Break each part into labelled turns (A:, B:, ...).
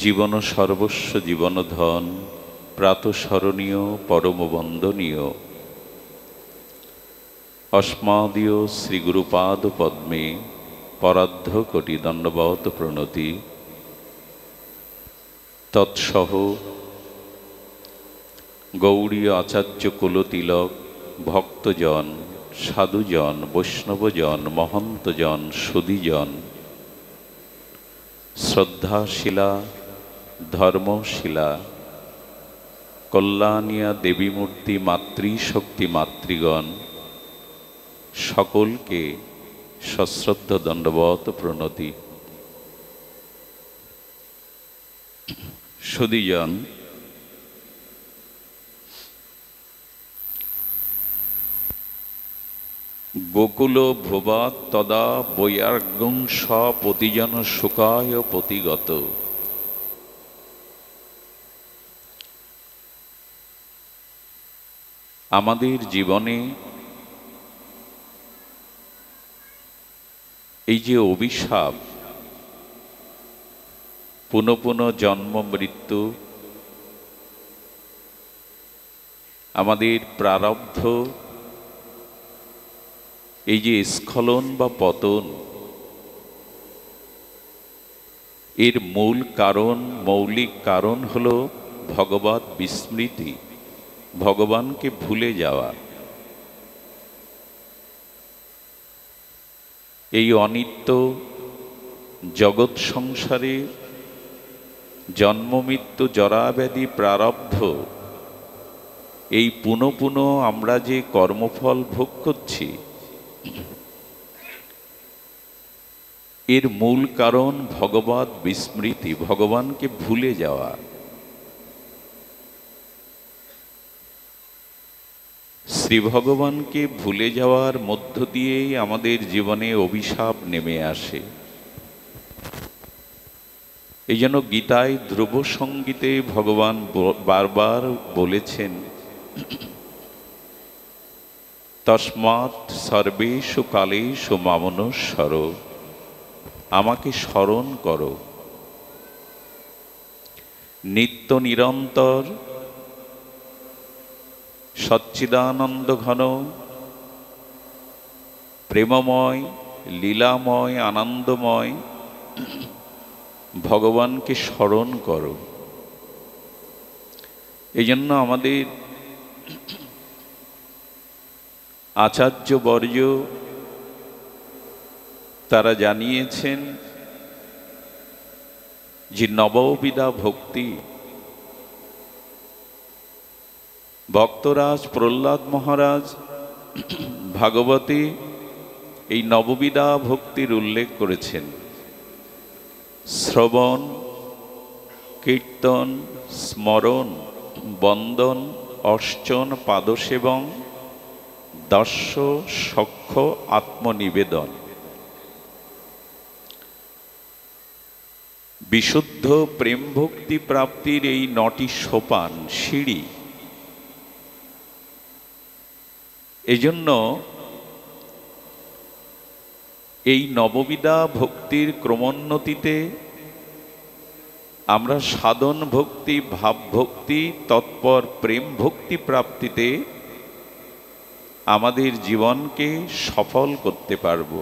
A: জীবন সর্বস্ব জীবন ধন, প্রাতঃস্মরণীয় পরম বন্দনীয় অস্মাদীয় শ্রীগুরুপাদ পদ্মে পরার্ধ কোটি দণ্ডবত প্রণতি। তৎসহ গৌড়ীয় আচার্য কুলতিলক, ভক্তজন, সাধুজন, বৈষ্ণবজন, মহন্তজন, সুধীজন, শ্রদ্ধাশীলা, ধর্মশীলা, কল্যাণিয়া দেবীমূর্তি, মাতৃশক্তি মাতৃগণ, সকলকে সশ্রদ্ধ দণ্ডবত প্রণতি। সুধীজন, গোকুল ভ্রুবাত তদা বৈরাগ্যং স্বপতিজন সুখায় পতিগত। আমাদের জীবনে এই যে অভিশাপ, পুনঃ পুনঃ জন্ম মৃত্যু, আমাদের প্রারব্ধ, এই যে স্খলন বা পতন, এর মূল কারণ, মৌলিক কারণ হল ভগবৎ বিস্মৃতি, ভগবানকে ভুলে যাওয়া। এই অনিত্য জগৎ সংসারে জন্ম মৃত্যু জরাব্যাধি প্রারব্ধ, এই পুনঃ পুনঃ আমরা যে কর্মফল ভোগ করছি, এর মূল কারণ ভগবৎ বিস্মৃতি, ভগবানকে ভুলে যাওয়া। শ্রী ভগবানকে ভুলে যাওয়ার মধ্য দিয়েই আমাদের জীবনে অভিশাপ নেমে আসে। এই জন্য গীতায় ধ্রুব সঙ্গীতে ভগবান বারবার বলেছেন, তস্মাৎ সর্বেষু কালেষু মামনুস্মর, আমাকে স্মরণ করো। নিত্য নিরন্তর সচ্চিদানন্দ ঘন প্রেমময় লীলাময় আনন্দময় ভগবানকে স্মরণ করো। এই জন্য আমাদের আচার্যবর্য তারা জানিয়েছেন যে নববিধা ভক্তি, ভক্তরাজ প্রহ্লাদ মহারাজ ভাগবতে এই নববিধা ভক্তির উল্লেখ করেছেন। শ্রবণ, কীর্তন, স্মরণ, বন্দন, অর্চন, পাদসেবন, দর্শ, সখ্য, আত্মনিবেদন। বিশুদ্ধ প্রেম ভক্তি প্রাপ্তির এই 9টি সোপান, সিঁড়ি। এজন্য এই নববিধা ভক্তির ক্রমোন্নতিতে আমরা সাধন ভক্তি, ভাব ভক্তি, তৎপর প্রেম ভক্তি প্রাপ্তিতে আমাদের জীবনকে সফল করতে পারব।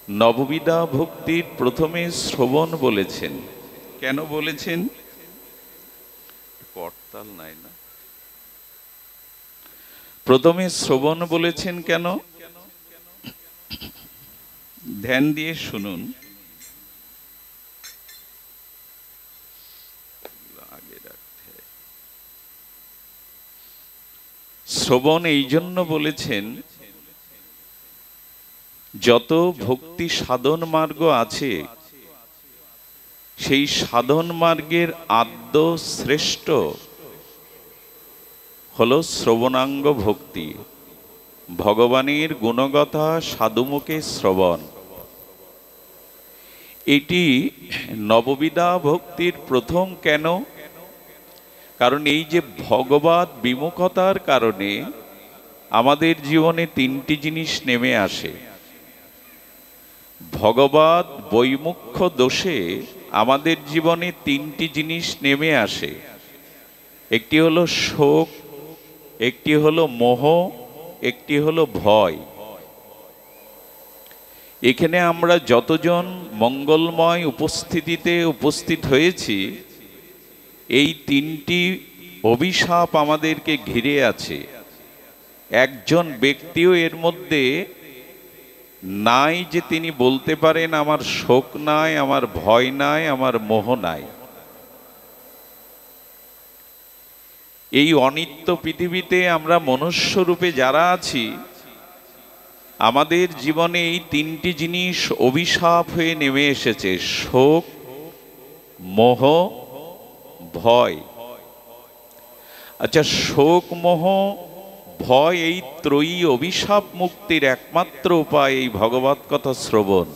A: নববিধা ভক্তির প্রথমে শ্রবণ বলেছেন। কেন বলেছেন? করতাল নাই না। প্রথমে শ্রবণ বলেছেন কেন? ধ্যান দিয়ে শুনুন। শ্রবণ এই জন্য বলেছেন, যত ভক্তি সাধন মার্গ আছে, সেই সাধন মার্গের আদ্য শ্রেষ্ঠ হলো শ্রবণাঙ্গ ভক্তি, ভগবানের গুণগাথা সাধুমুখে শ্রবণ। এটি নববিধা ভক্তির প্রথম। কেন? কারণ এই যে ভগবৎ বিমুখতার কারণে আমাদের জীবনে 3টি জিনিস নেমে আসে। ভগবৎ বৈমুখ্য দোষে আমাদের জীবনে তিনটি জিনিস নেমে আসে। একটি হলো শোক, একটি হলো মোহ, একটি হলো ভয়। এখানে আমরা যতজন মঙ্গলময় উপস্থিতিতে উপস্থিত হয়েছি, এই তিনটি অভিশাপ আমাদেরকে ঘিরে আছে। একজন ব্যক্তিও এর মধ্যে নাই যে তিনি বলতে পারেন আমার শোক নাই, আমার ভয় নাই, আমার মোহ নাই। এই অনিত্য পৃথিবীতে আমরা মনুষ্যরূপে যারা আছি, আমাদের জীবনে এই তিনটি জিনিস অভিশাপ হয়ে নেমে এসেছে: শোক, মোহ, ভয়। আচ্ছা, শোক, মোহ, ভয়, এই ত্রয়ী অভিশাপ মুক্তির একমাত্র উপায় এই ভগবৎ কথা শ্রবণ।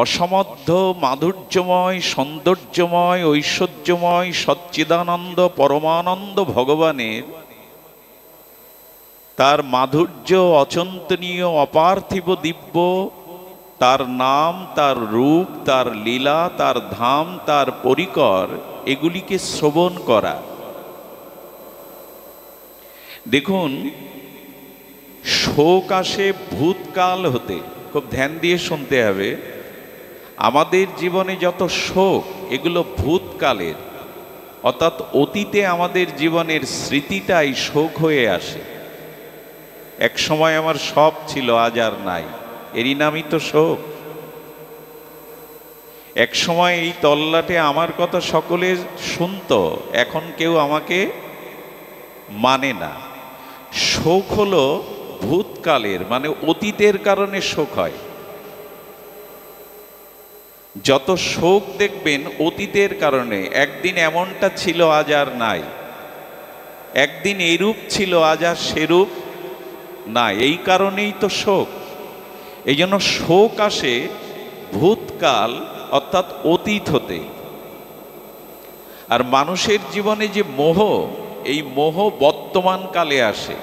A: অসমধ্য, মাধুর্যময়, সৌন্দর্যময়, ঐশ্বর্যময়, সচ্চিদানন্দ, পরমানন্দ ভগবানের, তার মাধুর্য অচিন্তনীয়, অপার্থিব, দিব্য, তার নাম, তার রূপ, তার লীলা, তার ধাম, তার পরিকর, এগুলিকে শ্রবণ করা। দেখুন, শোক আসে ভূতকাল হতে, খুব ধ্যান দিয়ে শুনতে হবে। আমাদের জীবনে যত শোক, এগুলো ভূতকালের, অর্থাৎ অতীতে আমাদের জীবনের স্মৃতিটাই শোক হয়ে আসে। এক সময় আমার সব ছিল, আজ আর নাই, এরই নামই তো শোক। এক সময় এই তল্লাটে আমার কথা সকলে শুনতো, এখন কেউ আমাকে মানে না। শোক হলো ভূতকালের, মানে অতীতের কারণে শোক হয়। যত শোক দেখবেন অতীতের কারণে। একদিন এমনটা ছিল, আজ আর নাই। একদিন এইরূপ ছিল, আজ আর সেরূপ নাই। এই কারণেই তো শোক। এই জন্য শোক আসে ভূতকাল, অর্থাৎ অতীত হতে। আর মানুষের জীবনে যে মোহ, এই মোহ বর্তমান কালে আসে।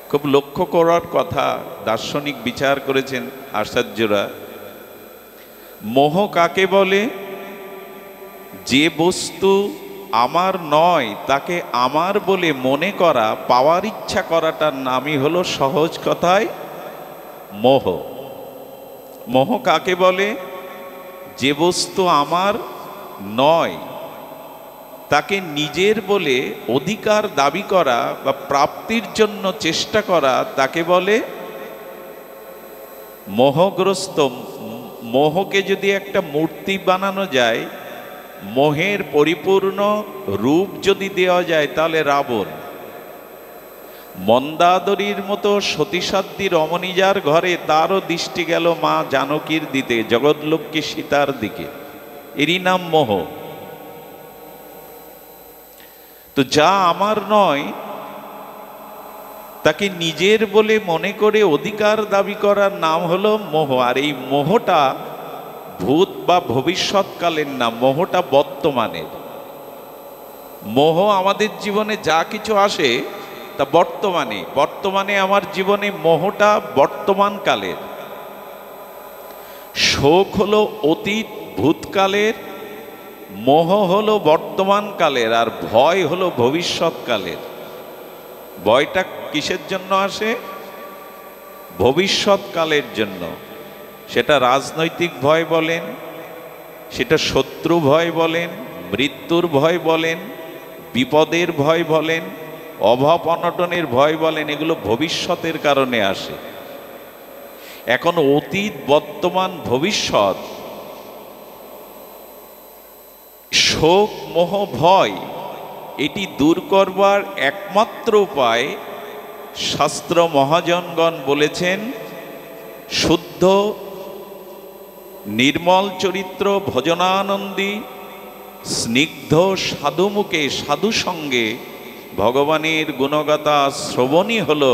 A: খুব লক্ষ্য করার কথা, দার্শনিক বিচার করেছেন আচার্যরা। মোহ কাকে বলে? যে বস্তু আমার নয় তাকে আমার বলে মনে করা, পাওয়ার ইচ্ছা করাটার নামই হলো সহজ কথায় মোহ। মোহ কাকে বলে? যে বস্তু আমার নয় তাকে নিজের বলে অধিকার দাবি করা বা প্রাপ্তির জন্য চেষ্টা করা, তাকে বলে মোহগ্রস্ত। মোহকে যদি একটা মূর্তি বানানো যায়, মোহের পরিপূর্ণ রূপ যদি দেওয়া যায়, তাহলে রাবণ। মন্দাদরীর মতো সতীসাধ্যী রমণীজার ঘরে তারও দৃষ্টি গেল মা জানকীর দিতে, জগৎলক্ষ্মী সীতার দিকে। এরই নাম মোহ। তো যা আমার নয় তাকে নিজের বলে মনে করে অধিকার দাবি করার নাম হলো মোহ। আর এই মোহটা ভূত বা ভবিষ্যৎকালের না, মোহটা বর্তমানের। মোহ আমাদের জীবনে যা কিছু আসে তা বর্তমানে। বর্তমানে আমার জীবনে মোহটা বর্তমান কালের। শোক হলো অতীত ভূতকালের, মোহ হলো বর্তমান কালের, আর ভয় হলো ভবিষ্যৎকালের। ভয়টা কিসের জন্য আসে? ভবিষ্যৎকালের জন্য। সেটা রাজনৈতিক ভয় বলেন, সেটা শত্রু ভয় বলেন, মৃত্যুর ভয় বলেন, বিপদের ভয় বলেন, অভাব অনটনের ভয় বলেন, এগুলো ভবিষ্যতের কারণে আসে। এখন অতীত, বর্তমান, ভবিষ্যৎ, শোক, মোহ, ভয়, এটি দূর করবার একমাত্র উপায় শাস্ত্র মহাজনগণ বলেছেন শুদ্ধ নির্মল চরিত্র, ভজনানন্দী, স্নিগ্ধ সাধুমুখে, সাধু সঙ্গে ভগবানের গুণগাথা শ্রবণই হলো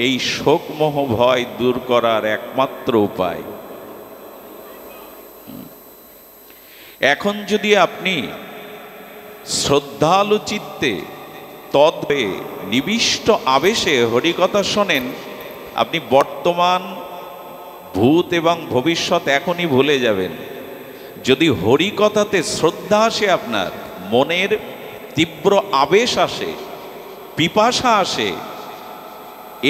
A: এই শোক, মোহ, ভয় দূর করার একমাত্র উপায়। এখন যদি আপনি শ্রদ্ধালু চিত্তে তদ্ভে নিবিষ্ট আবেশে হরিকথা শোনেন, আপনি বর্তমান ভূত এবং ভবিষ্যৎ এখনই ভুলে যাবেন। যদি হরিকথাতে শ্রদ্ধা আসে, আপনার মনের তীব্র আবেশ আসে, পিপাসা আসে,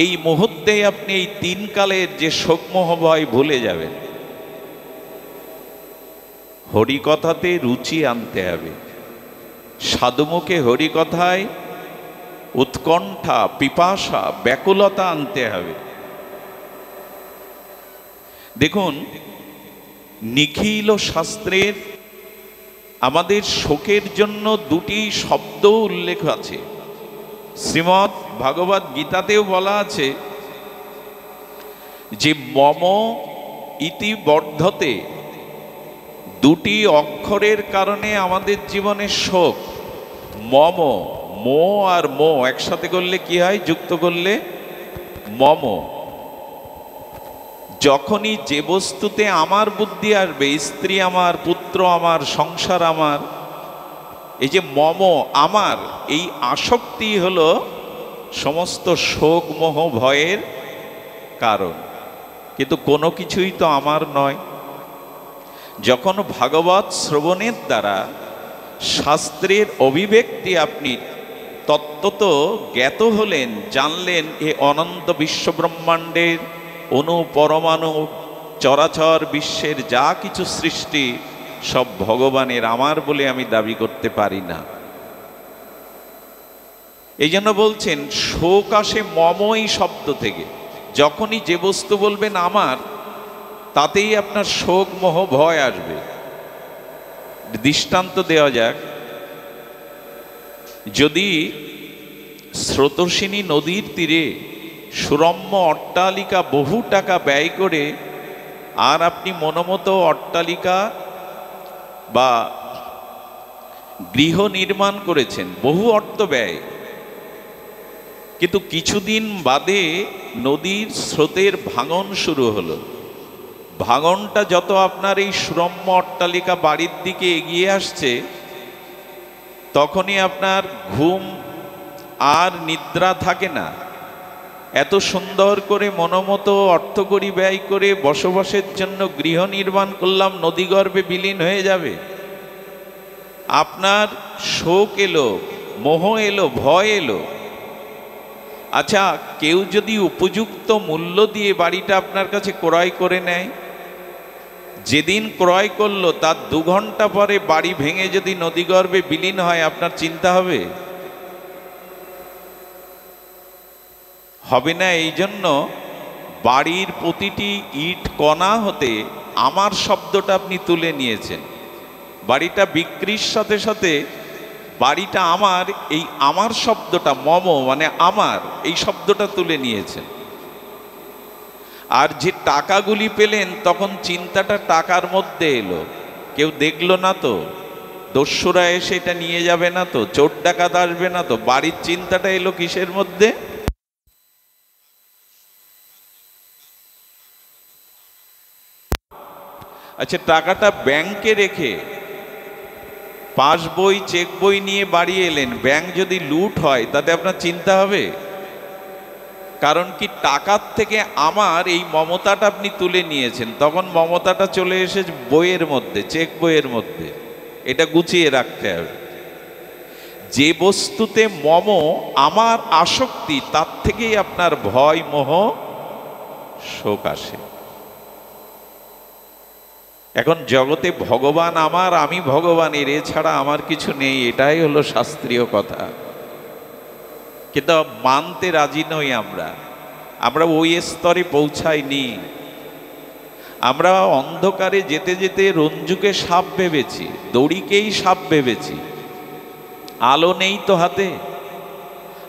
A: এই মুহূর্তেই আপনি এই তিন কালের যে শোকমোহ ভয় ভুলে যাবেন। হরিকথাতে রুচি আনতে হবে। সাধুমুখে হরিকথায় উৎকণ্ঠা, পিপাসা, ব্যাকুলতা আনতে হবে। দেখুন, নিখিল শাস্ত্রের আমাদের শোকের জন্য দুটি শব্দ উল্লেখ আছে। শ্রীমদ্ ভাগবত গীতাতেও বলা আছে যে মম ইতি বর্ধতে, দুটি অক্ষরের কারণে আমাদের জীবনে শোক। মম, মো আর মো একসাথে করলে কি হয়? যুক্ত করলে মম। যখনই যে বস্তুতে আমার বুদ্ধি আসবে, স্ত্রী আমার, পুত্র আমার, সংসার আমার, এই যে মম আমার, এই আসক্তি হলো সমস্ত শোক মোহ ভয়ের কারণ। কিন্তু কোনো কিছুই তো আমার নয়। যখন ভাগবত শ্রবণের দ্বারা শাস্ত্রের অভিব্যক্তি আপনি তত্ত্বত জ্ঞাত হলেন, জানলেন, এ অনন্ত বিশ্বব্রহ্মাণ্ডের অণু পরমাণু চরাচর বিশ্বের যা কিছু সৃষ্টি সব ভগবানের, আমার বলে আমি দাবি করতে পারি না। এই জন্য বলছেন শোক আসে মমই শব্দ থেকে। যখনই যে বস্তু বলবেন আমার, তাতেই আপনার শোক মোহ ভয় আসবে। দৃষ্টান্ত দেওয়া যাক, যদি স্রোতস্বিনী নদীর তীরে সুরম্য অট্টালিকা বহু টাকা ব্যয় করে আর আপনি মনোমতো অট্টালিকা বা গৃহ নির্মাণ করেছেন, বহু অর্থ ব্যয়, কিন্তু কিছুদিন বাদে নদীর স্রোতের ভাঙন শুরু হলো। ভাঙনটা যত আপনার এই সুরম্য অট্টালিকা বাড়ির দিকে এগিয়ে আসছে, তখনই আপনার ঘুম আর নিদ্রা থাকে না। এত সুন্দর করে মনোমতো অর্থকড়ি ব্যয় করে বসবাসের জন্য গৃহ নির্মাণ করলাম, নদীগর্ভে বিলীন হয়ে যাবে। আপনার শোক এলো, মোহ এলো, ভয় এলো। আচ্ছা, কেউ যদি উপযুক্ত মূল্য দিয়ে বাড়িটা আপনার কাছে ক্রয় করে নেয়, যেদিন ক্রয় করলো তার 2 ঘন্টা পরে বাড়ি ভেঙে যদি নদীগর্ভে বিলীন হয়, আপনার চিন্তা হবে? হবে না। এই জন্য বাড়ির প্রতিটি ইট কণা হতে আমার শব্দটা আপনি তুলে নিয়েছেন। বাড়িটা বিক্রির সাথে সাথে বাড়িটা আমার, এই আমার শব্দটা, মম মানে আমার, এই শব্দটা তুলে নিয়েছেন। আর যে টাকাগুলি পেলেন, তখন চিন্তাটা টাকার মধ্যে এলো। কেউ দেখলো না তো, দস্যুরা এসে এটা নিয়ে যাবে না তো, চোর ডাকাত আসবে না তো, বাড়ির চিন্তাটা এলো কিসের মধ্যে? আচ্ছা, টাকাটা ব্যাংকে রেখে পাস বই, চেক বই নিয়ে বাড়ি এলেন, ব্যাংক যদি লুট হয় তাতে আপনার চিন্তা হবে? কারণ কি, টাকার থেকে আমার এই মমতাটা আপনি তুলে নিয়েছেন। তখন মমতাটা চলে এসেছে বইয়ের মধ্যে, চেক বইয়ের মধ্যে। এটা গুছিয়ে রাখতে হবে। যে বস্তুতে মম আমার আসক্তি, তার থেকেই আপনার ভয়, মোহ, শোক আসে। এখন জগতে ভগবান আমার, আমি ভগবানের, এছাড়া আমার কিছু নেই, এটাই হলো শাস্ত্রীয় কথা। কিন্তু মানতে রাজি নই আমরা ওই স্তরে পৌঁছাইনি। আমরা অন্ধকারে যেতে যেতে রঞ্জুকে সাপ ভেবেছি, দড়িকেই সাপ ভেবেছি। আলো নেই তো হাতে,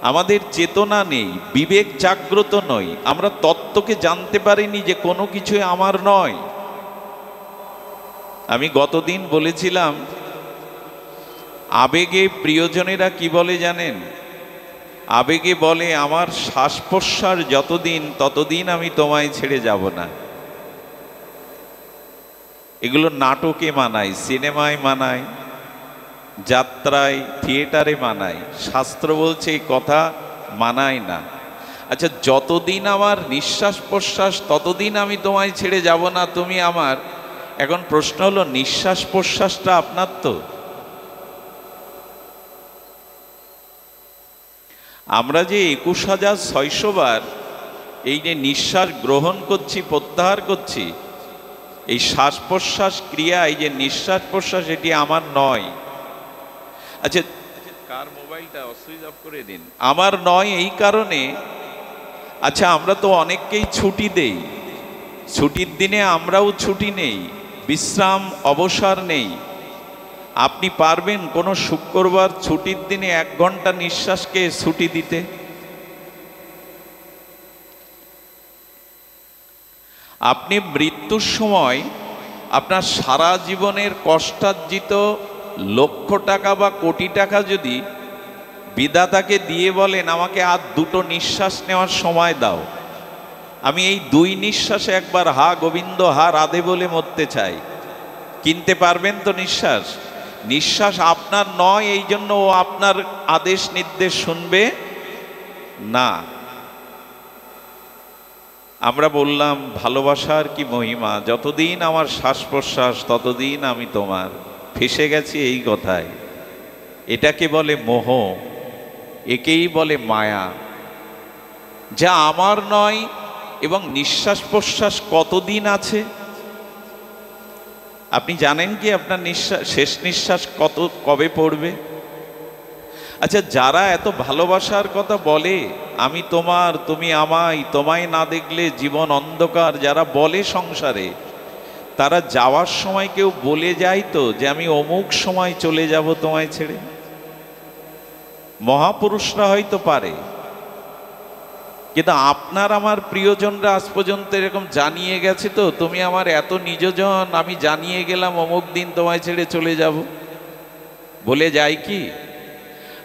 A: আমাদের চেতনা নেই, বিবেক জাগ্রত নই। আমরা তত্ত্বকে জানতে পারিনি যে কোনো কিছুই আমার নয়। আমি গতদিন বলেছিলাম, আবেগে প্রিয়জনেরা কি বলে জানেন? আবেগে বলে, আমার শ্বাস প্রশ্বাস যতদিন, ততদিন আমি তোমায় ছেড়ে যাব না। এগুলো নাটকে মানায়, সিনেমায় মানায়, যাত্রায়, থিয়েটারে মানায়। শাস্ত্র বলছে এই কথা মানায় না। আচ্ছা, যতদিন আমার নিঃশ্বাস প্রশ্বাস ততদিন আমি তোমায় ছেড়ে যাব না, তুমি আমার। এখন প্রশ্ন হলো, নিঃশ্বাস প্রশ্বাসটা আপনার তো? আমরা যে 21,600 বার এই যে নিঃশ্বাস গ্রহণ করছি প্রত্যাহার করছি, এই শ্বাস প্রশ্বাস ক্রিয়া, এই যে নিঃশ্বাস প্রশ্বাস, এটি আমার নয়। আচ্ছা, কার মোবাইলটা সুইচ অফ করে দিন। আমার নয় এই কারণে, আচ্ছা আমরা তো অনেককেই ছুটি দেই, ছুটির দিনে আমরাও ছুটি নেই, বিশ্রাম অবসর নেই। আপনি পারবেন কোনো শুক্রবার ছুটির দিনে 1 ঘন্টা নিঃশ্বাসকে ছুটি দিতে? আপনি মৃত্যুর সময় আপনার সারা জীবনের কষ্টার্জিত লক্ষ টাকা বা কোটি টাকা যদি বিধাতাকে দিয়ে বলেন, আমাকে আর 2টো নিঃশ্বাস নেওয়ার সময় দাও, আমি এই 2 নিঃশ্বাসে একবার হা গোবিন্দ হা রাধে বলে মরতে চাই, কিনতে পারবেন তো নিঃশ্বাস? নিঃশ্বাস আপনার নয়, এই জন্য ও আপনার আদেশ নির্দেশ শুনবে না। আমরা বললাম ভালোবাসার কি মহিমা, যতদিন আমার শ্বাস প্রশ্বাস ততদিন আমি তোমার। ফেসে গেছি এই কথায়। এটাকে বলে মোহ, একেই বলে মায়া, যা আমার নয়। এবং নিঃশ্বাস প্রশ্বাস কতদিন আছে আপনি জানেন কি? আপনার নিঃশ্বাস, শেষ নিঃশ্বাস কবে পড়বে? আচ্ছা, যারা এত ভালোবাসার কথা বলে, আমি তোমার তুমি আমায়, তোমায় না দেখলে জীবন অন্ধকার, যারা বলে সংসারে, তারা যাওয়ার সময় কেউ বলে যায় তো যে আমি অমুক সময় চলে যাব তোমায় ছেড়ে? মহাপুরুষরা হয়তো পারে, কিন্তু আপনার আমার প্রিয়জনরা আজ পর্যন্ত এরকম জানিয়ে গেছে তো, তুমি আমার এত নিজজন, আমি জানিয়ে গেলাম অমুক দিন তোমায় ছেড়ে চলে যাব? বলে যায় কি?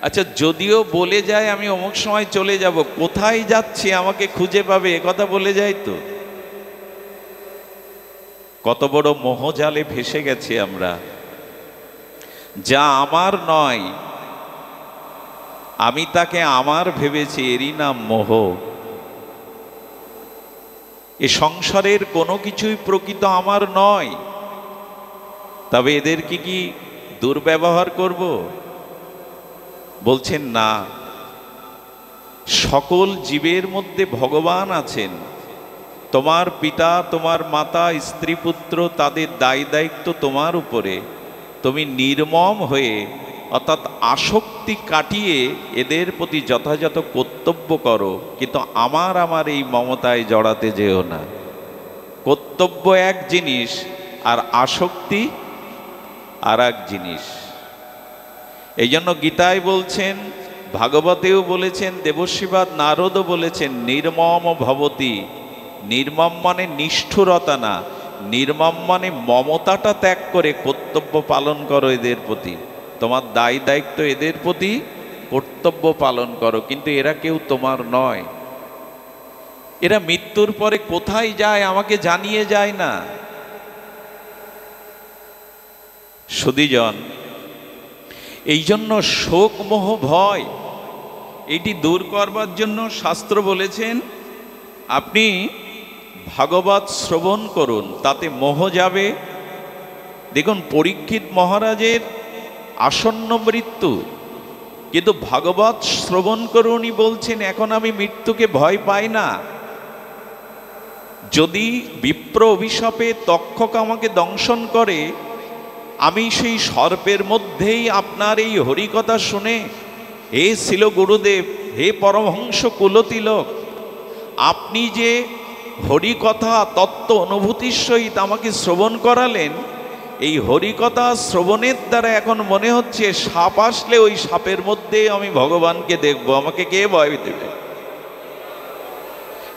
A: আচ্ছা, যদিও বলে যায় আমি অমুক সময় চলে যাব, কোথায় যাচ্ছি আমাকে খুঁজে পাবে, একথা বলে যায় তো? কত বড় মোহজালে ভেসে গেছি আমরা। যা আমার নয়, আমি তাকে আমার ভেবেছি, এরই নাম মোহ। এ সংসারের কোনো কিছুই প্রকৃত আমার নয়, তবে এদেরকে কি দুর্ব্যবহার করব? বলছেন না, সকল জীবের মধ্যে ভগবান আছেন। তোমার পিতা, তোমার মাতা, স্ত্রী পুত্র, তাদের দায় দায়িত্ব তোমার উপরে। তুমি নির্মম হয়ে, অর্থাৎ আসক্তি কাটিয়ে এদের প্রতি যথাযথ কর্তব্য করো, কিন্তু আমার এই মমতায় জড়াতে যেও না। কর্তব্য এক জিনিস আর আসক্তি আর এক জিনিস। এই জন্য গীতায় বলছেন, ভাগবতেও বলেছেন, দেবশ্রীবাদ নারদও বলেছেন, নির্মম ভবতি। নির্মম মানে নিষ্ঠুরতা না, নির্মম মানে মমতাটা ত্যাগ করে কর্তব্য পালন করো এদের প্রতি। তোমার দায় দায়িত্ব এদের প্রতি, কর্তব্য পালন করো, কিন্তু এরা কেউ তোমার নয়। এরা মৃত্যুর পরে কোথায় যায় আমাকে জানিয়ে যায় না। সুধীজন, এই জন্য শোক মোহ ভয় এটি দূর করবার জন্য শাস্ত্র বলেছেন, আপনি ভাগবত শ্রবণ করুন, তাতে মোহ যাবে। দেখুন, পরীক্ষিত মহারাজের আসন্ন মৃত্যু, কিন্তু ভাগবত শ্রবণ করুনই বলছেন, এখন আমি মৃত্যুকে ভয় পাই না। যদি বিপ্র অভিশাপে তক্ষক আমাকে দংশন করে, আমি সেই সর্পের মধ্যেই আপনার এই হরিকথা শুনে, হে ছিল গুরুদেব, হে পরমহংস কুলতিলক, আপনি যে হরিকথা তত্ত্ব অনুভূতির সহিত আমাকে শ্রবণ করালেন, এই হরিকথা শ্রবণের দ্বারা এখন মনে হচ্ছে সাপ আসলে ওই সাপের মধ্যে আমি ভগবানকে দেখব, আমাকে কে ভয় দেবে?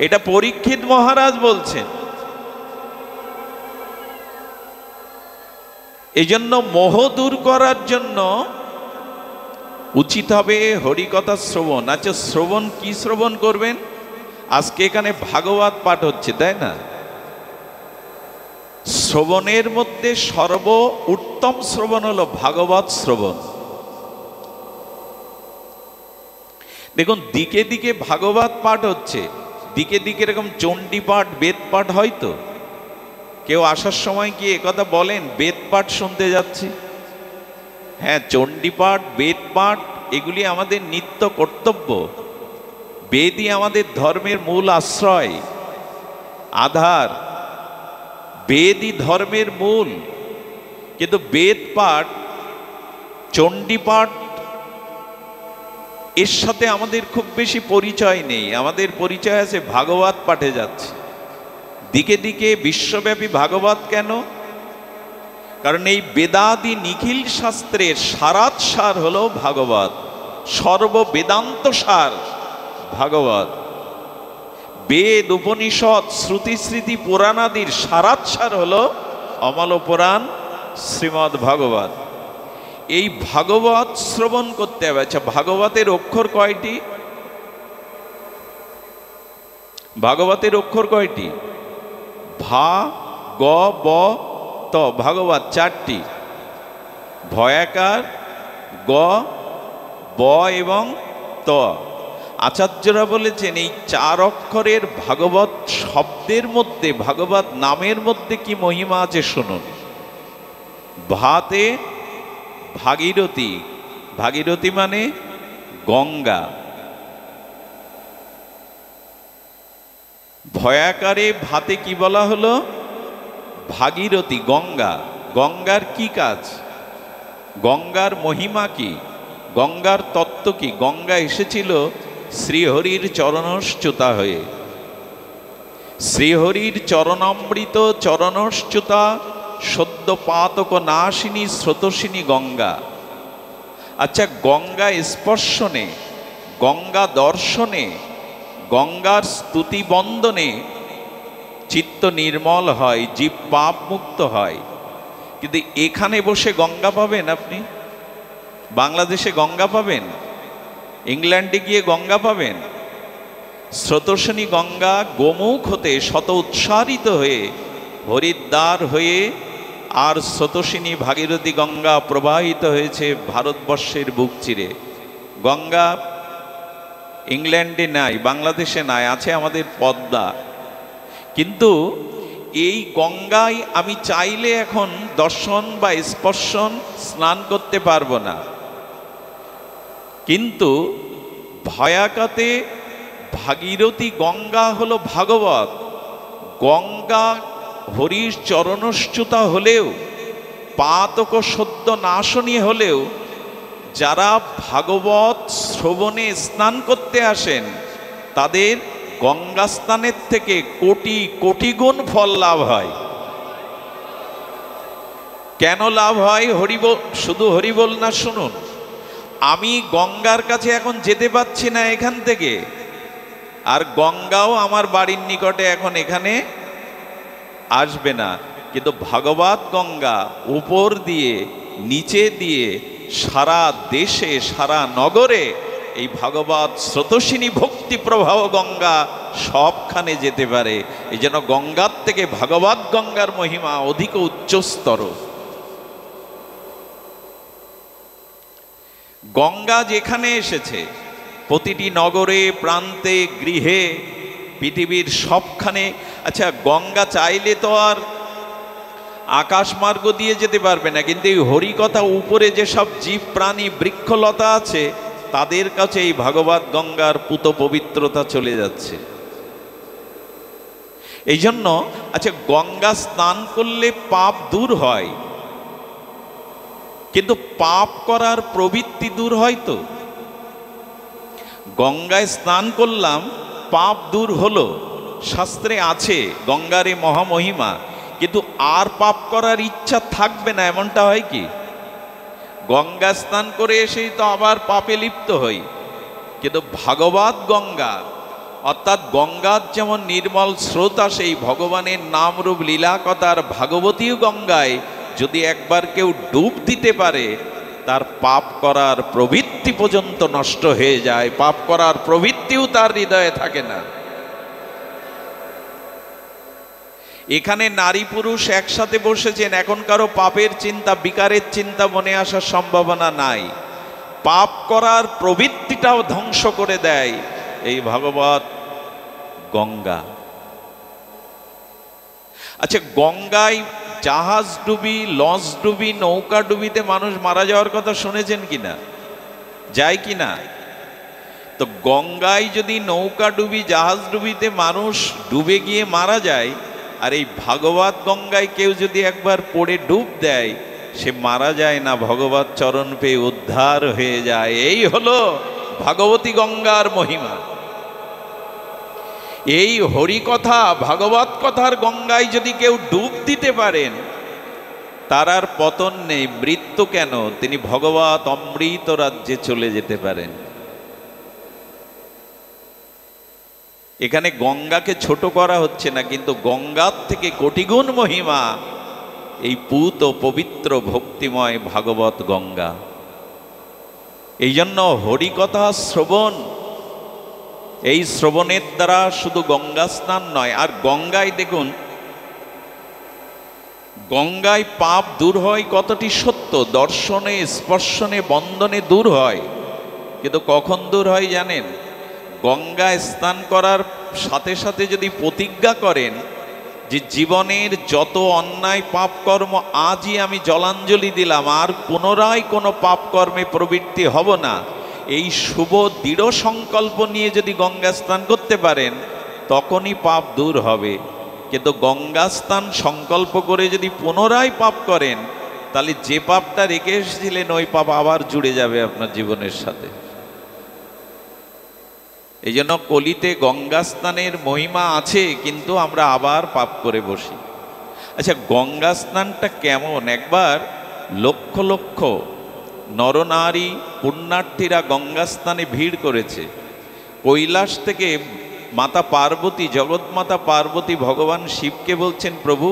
A: এটা পরীক্ষিত মহারাজ বলছেন। এই জন্য মোহ দূর করার জন্য উচিত হবে হরিকথা শ্রবণ। আচ্ছা, শ্রবণ কি শ্রবণ করবেন? আজকে এখানে ভাগবত পাঠ হচ্ছে, তাই না? শ্রবণের মধ্যে সর্ব উত্তম শ্রবণ হলো ভাগবত শ্রবণ। দেখুন দিকে দিকে ভাগবত পাঠ হচ্ছে, দিকে দিকে এরকম চণ্ডী পাঠ বেদ পাঠ হয়তো কেউ আসার সময় কি একথা বলেন বেদ পাঠ শুনতে যাচ্ছি? হ্যাঁ, চণ্ডী পাঠ বেদ পাঠ এগুলি আমাদের নিত্য কর্তব্য। বেদই আমাদের ধর্মের মূল আশ্রয়, আধার। বেদই ধর্মের মূল। কিন্তু বেদ পাঠ, চণ্ডী পাঠ এর সাথে আমাদের খুব বেশি পরিচয় নেই। আমাদের পরিচয় আছে ভাগবত পাঠে যাচ্ছে। দিকে দিকে বিশ্বব্যাপী ভাগবত কেন? কারণ এই বেদাদি নিখিল শাস্ত্রের সারাৎসার হলো ভাগবত, সর্ববেদান্ত সার ভাগবত। বেদ উপনিষদ শ্রুতি স্মৃতি পুরাণাদির সারাৎসার হলো অমল পুরাণ শ্রীমদ্ ভাগবত। এই ভাগবত শ্রবণ করতে হবে। আচ্ছা, ভাগবতের অক্ষর কয়টি? ভাগবতের অক্ষর কয়টি? ভা গ ব ত। ভাগবত চারটি, ভয়াকার, গ, ব এবং ত। আচার্যরা বলেছেন এই চার অক্ষরের ভাগবত শব্দের মধ্যে, ভাগবত নামের মধ্যে কি মহিমা আছে শুনুন। ভাতে ভাগীরথী, ভাগীরথী মানে গঙ্গা। ভয়াকারে ভাতে কি বলা হলো? ভাগীরথী, গঙ্গা। গঙ্গার কি কাজ? গঙ্গার মহিমা কি? গঙ্গার তত্ত্ব কি? গঙ্গা এসেছিল শ্রীহরির চরণশ্চ্যুতা হয়ে। শ্রীহরির চরণামৃত চরণশ্চ্যুতা সদ্য পাতক নাশিনী স্রোতসিনী গঙ্গা। আচ্ছা, গঙ্গা স্পর্শনে, গঙ্গা দর্শনে, গঙ্গার স্তুতি বন্দনে চিত্ত নির্মল হয়, জীব পাপ মুক্ত হয়। কিন্তু এখানে বসে গঙ্গা পাবেন আপনি? বাংলাদেশে গঙ্গা পাবেন? ইংল্যান্ডে গিয়ে গঙ্গা পাবেন? স্রোতস্বিনী গঙ্গা গোমুখ হতে শত উৎসারিত হয়ে হরিদ্বার হয়ে আর স্রোতস্বিনী ভাগীরথী গঙ্গা প্রবাহিত হয়েছে ভারতবর্ষের বুক চিরে। গঙ্গা ইংল্যান্ডে নাই, বাংলাদেশে নাই, আছে আমাদের পদ্মা। কিন্তু এই গঙ্গায় আমি চাইলে এখন দর্শন বা স্পর্শন স্নান করতে পারবো না। কিন্তু ভয়াকাতে ভাগীরথী গঙ্গা হলো ভাগবত। গঙ্গা হরির চরণশ্চ্যুতা হলেও, পাতক সদ্য নাশনী হলেও, যারা ভাগবত শ্রবণে স্নান করতে আসেন তাদের গঙ্গা স্নানের থেকে কোটি কোটি গুণ ফল লাভ হয়। কেন লাভ হয়? হরিবল, শুধু হরিবল না, শুনুন। আমি গঙ্গার কাছে এখন যেতে পারছি না এখান থেকে, আর গঙ্গাও আমার বাড়ির নিকটে এখন এখানে আসবে না। কিন্তু ভাগবত গঙ্গা উপর দিয়ে নিচে দিয়ে সারা দেশে সারা নগরে এই ভাগবত স্রোতস্বিনী ভক্তি প্রবাহ গঙ্গা সবখানে যেতে পারে। এই জন্য গঙ্গার থেকে ভাগবত গঙ্গার মহিমা অধিক উচ্চস্তর। গঙ্গা যেখানে এসেছে প্রতিটি নগরে প্রান্তে গৃহে পৃথিবীর সবখানে। আচ্ছা, গঙ্গা চাইলে তো আর আকাশ মার্গ দিয়ে যেতে পারবে না, কিন্তু এই হরিকথা উপরে যেসব জীব প্রাণী বৃক্ষলতা আছে তাদের কাছে এই ভাগবত গঙ্গার পুত পবিত্রতা চলে যাচ্ছে। এই জন্য আচ্ছা, গঙ্গা স্নান করলে পাপ দূর হয়, কিন্তু পাপ করার প্রবৃত্তি দূর হয় তো? গঙ্গায় স্নান করলাম, পাপ দূর হলো, শাস্ত্রে আছে গঙ্গার এই মহামহিমা, কিন্তু আর পাপ করার ইচ্ছা থাকবে না, এমনটা হয় কি? গঙ্গা স্নান করে এসেই তো আবার পাপে লিপ্ত হই। কিন্তু ভাগবত গঙ্গা, অর্থাৎ গঙ্গার যেমন নির্মল স্রোত আসে এই ভগবানের নামরূপ লীলা কথার ভাগবতী গঙ্গায় যদি একবার কেউ ডুব দিতে পারে, তার পাপ করার প্রবৃত্তি পর্যন্ত নষ্ট হয়ে যায়, পাপ করার প্রবৃত্তিও তার হৃদয়ে থাকে না। এখানে নারী পুরুষ একসাথে বসেছেন, এখন কারো পাপের চিন্তা বিকারের চিন্তা মনে আসার সম্ভাবনা নাই। পাপ করার প্রবৃত্তিটাও ধ্বংস করে দেয় এই ভাগবত গঙ্গা। আচ্ছা, গঙ্গায় জাহাজ ডুবি, লঞ্চ ডুবি, নৌকা ডুবিতে মানুষ মারা যাওয়ার কথা শুনেছেন কিনা? যায় কিনা? তো গঙ্গায় যদি নৌকা ডুবি, জাহাজ ডুবিতে মানুষ ডুবে গিয়ে মারা যায়, আর এই ভাগবত গঙ্গায় কেউ যদি একবার পড়ে ডুব দেয়, সে মারা যায় না, ভগবত চরণ পেয়ে উদ্ধার হয়ে যায়। এই হলো ভাগবতী গঙ্গার মহিমা। এই হরিকথা, ভাগবত কথার গঙ্গায় যদি কেউ ডুব দিতে পারেন, তার আর পতন নেই, মৃত্যু কেন, তিনি ভগবত অমৃত রাজ্যে চলে যেতে পারেন। এখানে গঙ্গাকে ছোট করা হচ্ছে না, কিন্তু গঙ্গার থেকে কোটিগুণ মহিমা এই পূত ও পবিত্র ভক্তিময় ভাগবত গঙ্গা। এই জন্য হরিকথা শ্রবণ, এই শ্রবণের দ্বারা শুধু গঙ্গা স্নান নয়, আর গঙ্গায় দেখুন, গঙ্গায় পাপ দূর হয় কতটি সত্য, দর্শনে, স্পর্শনে, বন্দনে দূর হয়। কিন্তু কখন দূর হয় জানেন? গঙ্গায় স্নান করার সাথে সাথে যদি প্রতিজ্ঞা করেন যে জীবনের যত অন্যায় পাপকর্ম আজই আমি জলাঞ্জলি দিলাম, আর পুনরায় কোনো পাপকর্মে প্রবৃত্তি হব না, এই শুভ দৃঢ় সংকল্প নিয়ে যদি গঙ্গা স্নান করতে পারেন, তখনই পাপ দূর হবে। কিন্তু গঙ্গা স্নান সংকল্প করে যদি পুনরায় পাপ করেন, তাহলে যে পাপটা রেখে এসেছিলেন ওই পাপ আবার জুড়ে যাবে আপনার জীবনের সাথে। এই জন্য কলিতে গঙ্গা স্নানের মহিমা আছে, কিন্তু আমরা আবার পাপ করে বসি। আচ্ছা, গঙ্গা স্নানটা কেমন? একবার লক্ষ লক্ষ নরনারী পুণ্যার্থীরা গঙ্গা স্নানে ভিড় করেছে। কৈলাস থেকে মাতা পার্বতী, জগৎমাতা পার্বতী ভগবান শিবকে বলছেন, প্রভু,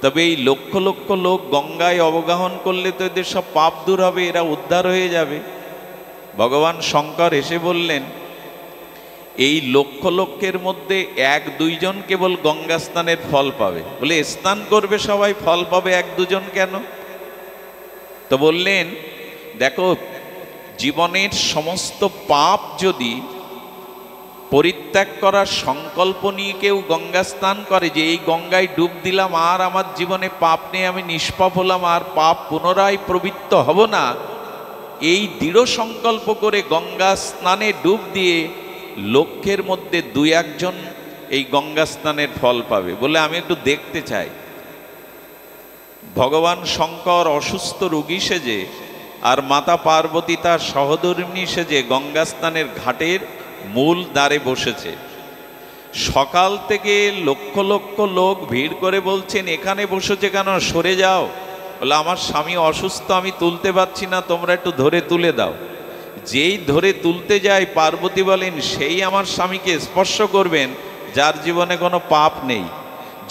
A: তবে এই লক্ষ লক্ষ লোক গঙ্গায় অবগাহন করলে তো এদের সব পাপ দূর হবে, এরা উদ্ধার হয়ে যাবে। ভগবান শঙ্কর এসে বললেন, এই লক্ষ লক্ষের মধ্যে এক দুইজন কেবল গঙ্গা স্নানের ফল পাবে। বলে, স্নান করবে সবাই, ফল পাবে এক দুজন কেন? তো বললেন, দেখো, জীবনের সমস্ত পাপ যদি পরিত্যাগ করার সংকল্প নিয়ে কেউ গঙ্গা স্নান করে, যে এই গঙ্গায় ডুব দিলাম, আর আমার জীবনে পাপ নেই, আমি নিষ্পাপ হলাম, আর পাপ পুনরায় প্রবৃত্ত হব না, এই দৃঢ় সংকল্প করে গঙ্গা স্নানে ডুব দিয়ে লক্ষের মধ্যে দুই একজন এই গঙ্গা স্নানের ফল পাবে। বলে, আমি একটু দেখতে চাই। ভগবান শঙ্কর অসুস্থ রোগী সেজে আর মাতা পার্বতী তার সহধর্মিণী সেজে গঙ্গা স্নানের ঘাটের মূল দ্বারে বসেছে। সকাল থেকে লক্ষ লক্ষ লোক ভিড় করে বলছেন, এখানে বসেছে কেন, সরে যাও। বলে, আমার স্বামী অসুস্থ, আমি তুলতে পারছি না, তোমরা একটু ধরে তুলে দাও। যেই ধরে তুলতে যায়, পার্বতী বলেন, সেই আমার স্বামীকে স্পর্শ করবেন যার জীবনে কোনো পাপ নেই।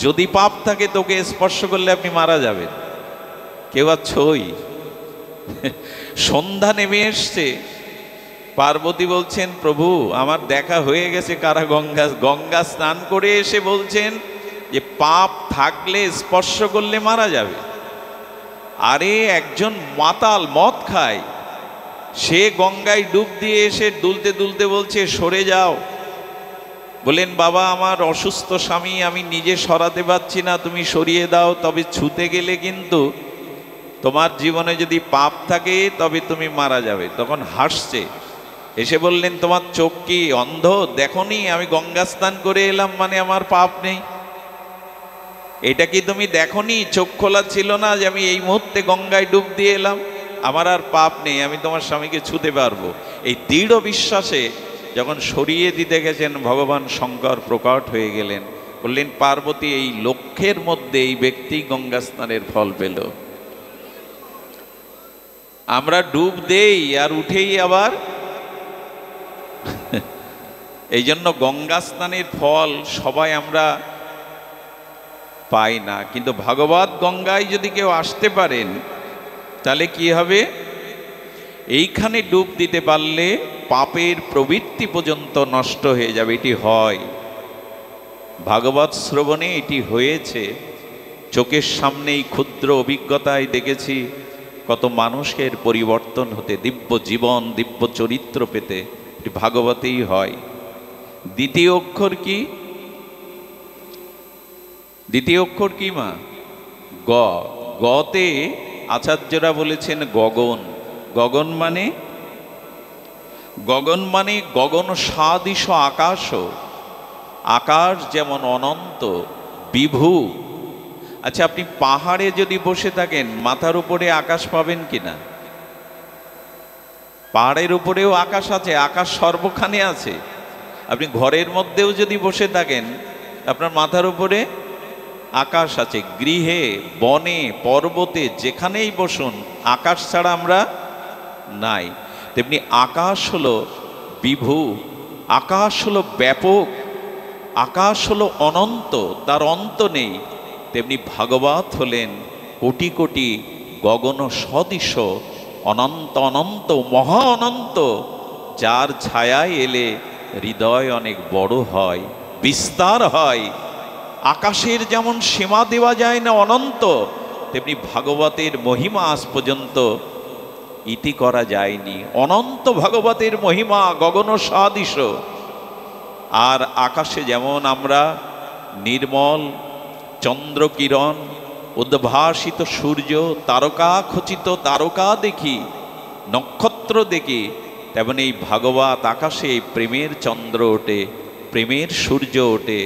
A: যদি পাপ থাকে তোকে স্পর্শ করলে আপনি মারা যাবেন। কেউ আর ছই। সন্ধ্যা নেমে এসছে, পার্বতী বলছেন, প্রভু, আমার দেখা হয়ে গেছে কারা গঙ্গা স্নান করে এসে বলছেন যে পাপ থাকলে স্পর্শ করলে মারা যাবে। আরে একজন মাতাল, মদ খায়, সে গঙ্গায় ডুব দিয়ে এসে দুলতে দুলতে বলছে, সরে যাও। বলেন, বাবা, আমার অসুস্থ স্বামী, আমি নিজে সরাতে পারছি না, তুমি সরিয়ে দাও, তবে ছুতে গেলে কিন্তু তোমার জীবনে যদি পাপ থাকে তবে তুমি মারা যাবে। তখন হাসছে, এসে বললেন, তোমার চোখ কি অন্ধ? দেখনি আমি গঙ্গা স্নান করে এলাম, মানে আমার পাপ নেই? এটা কি তুমি দেখনি? চোখ খোলা ছিল না যে আমি এই মুহূর্তে গঙ্গায় ডুব দিয়ে এলাম, আমার আর পাপ নেই, আমি তোমার স্বামীকে ছুতে পারবো। এই দৃঢ় বিশ্বাসে যখন সরিয়ে দিতে গেছেন, ভগবান শঙ্কর প্রকট হয়ে গেলেন, বললেন, পার্বতী, এই লক্ষ্যের মধ্যে এই ব্যক্তি গঙ্গা স্নানের ফল পেল। আমরা ডুব দেই আর উঠেই আবার। এই জন্য গঙ্গা স্নানের ফল সবাই আমরা পাই না, কিন্তু ভাগবত গঙ্গায় যদি কেউ আসতে পারেন, তাহলে কি হবে? এইখানে ডুব দিতে পারলে পাপের প্রবৃত্তি পর্যন্ত নষ্ট হয়ে যাবে। এটি হয়, ভাগবত শ্রবণে এটি হয়েছে। চোখের সামনেই ক্ষুদ্র অভিজ্ঞতায় দেখেছি, কত মানুষকে এর পরিবর্তন হতে, দিব্য জীবন, দিব্য চরিত্র পেতে এটি ভাগবতেই হয়। দ্বিতীয় অক্ষর কি? দ্বিতীয় অক্ষর কি মা? গ। গতে আচার্যরা বলেছেন গগন। গগন মানে? গগন মানে গগন সাদৃশ আকাশ। আকাশ যেমন অনন্ত, বিভু। আচ্ছা, আপনি পাহাড়ে যদি বসে থাকেন মাথার উপরে আকাশ পাবেন কিনা? পাহাড়ের উপরেও আকাশ আছে, আকাশ সর্বখানে আছে। আপনি ঘরের মধ্যেও যদি বসে থাকেন আপনার মাথার উপরে আকাশ আছে। গৃহে, বনে, পর্বতে যেখানেই বসুন আকাশ ছাড়া আমরা নাই। তেমনি আকাশ হলো বিভু, আকাশ হলো ব্যাপক, আকাশ হলো অনন্ত, তার অন্ত নেই। তেমনি ভাগবত হলেন কোটি কোটি গগন সদৃশ অনন্ত অনন্ত মহা অনন্ত, যার ছায়ায় এলে হৃদয় অনেক বড় হয়, বিস্তার হয়। আকাশের যেমন সীমা দেওয়া যায় না অনন্ত, তেমনি ভাগবতের মহিমা আজ পর্যন্ত ইতি করা যায়নি। অনন্ত ভাগবতের মহিমা গগন সদৃশ। আর আকাশে যেমন আমরা নির্মল চন্দ্রকিরণ, উদ্ভাসিত সূর্য, তারকা খচিত তারকা দেখি, নক্ষত্র দেখি, তেমন এই ভাগবত আকাশে প্রেমের চন্দ্র ওঠে, প্রেমের সূর্য ওঠে।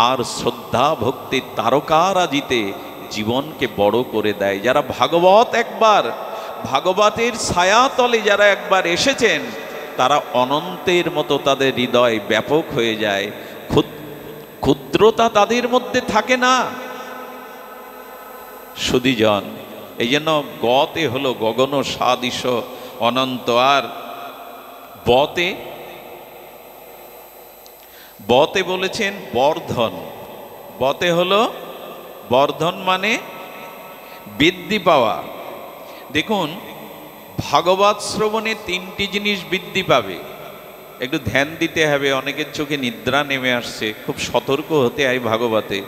A: আর শ্রদ্ধা ভক্তির তারকারাজিতে জীবনকে বড় করে দেয়। যারা ভাগবত একবার, ভাগবতের ছায়াতলে যারা একবার এসেছেন তারা অনন্তের মতো তাদের হৃদয় ব্যাপক হয়ে যায়। ক্ষুদ্রতা তাদের মধ্যে থাকে না। সুধীজন, এই জন্য গতে হলো গগন সাদৃশ অনন্ত। আর বতে, বতে বলেছেন বর্ধন। বতে হলো বর্ধন মানে বৃদ্ধি পাওয়া। দেখুন, ভাগবত শ্রবণে তিনটি জিনিস বৃদ্ধি পাবে, একটু ধ্যান দিতে হবে। অনেকের চোখে নিদ্রা নেমে আসছে, খুব সতর্ক হতে হয় ভাগবতে।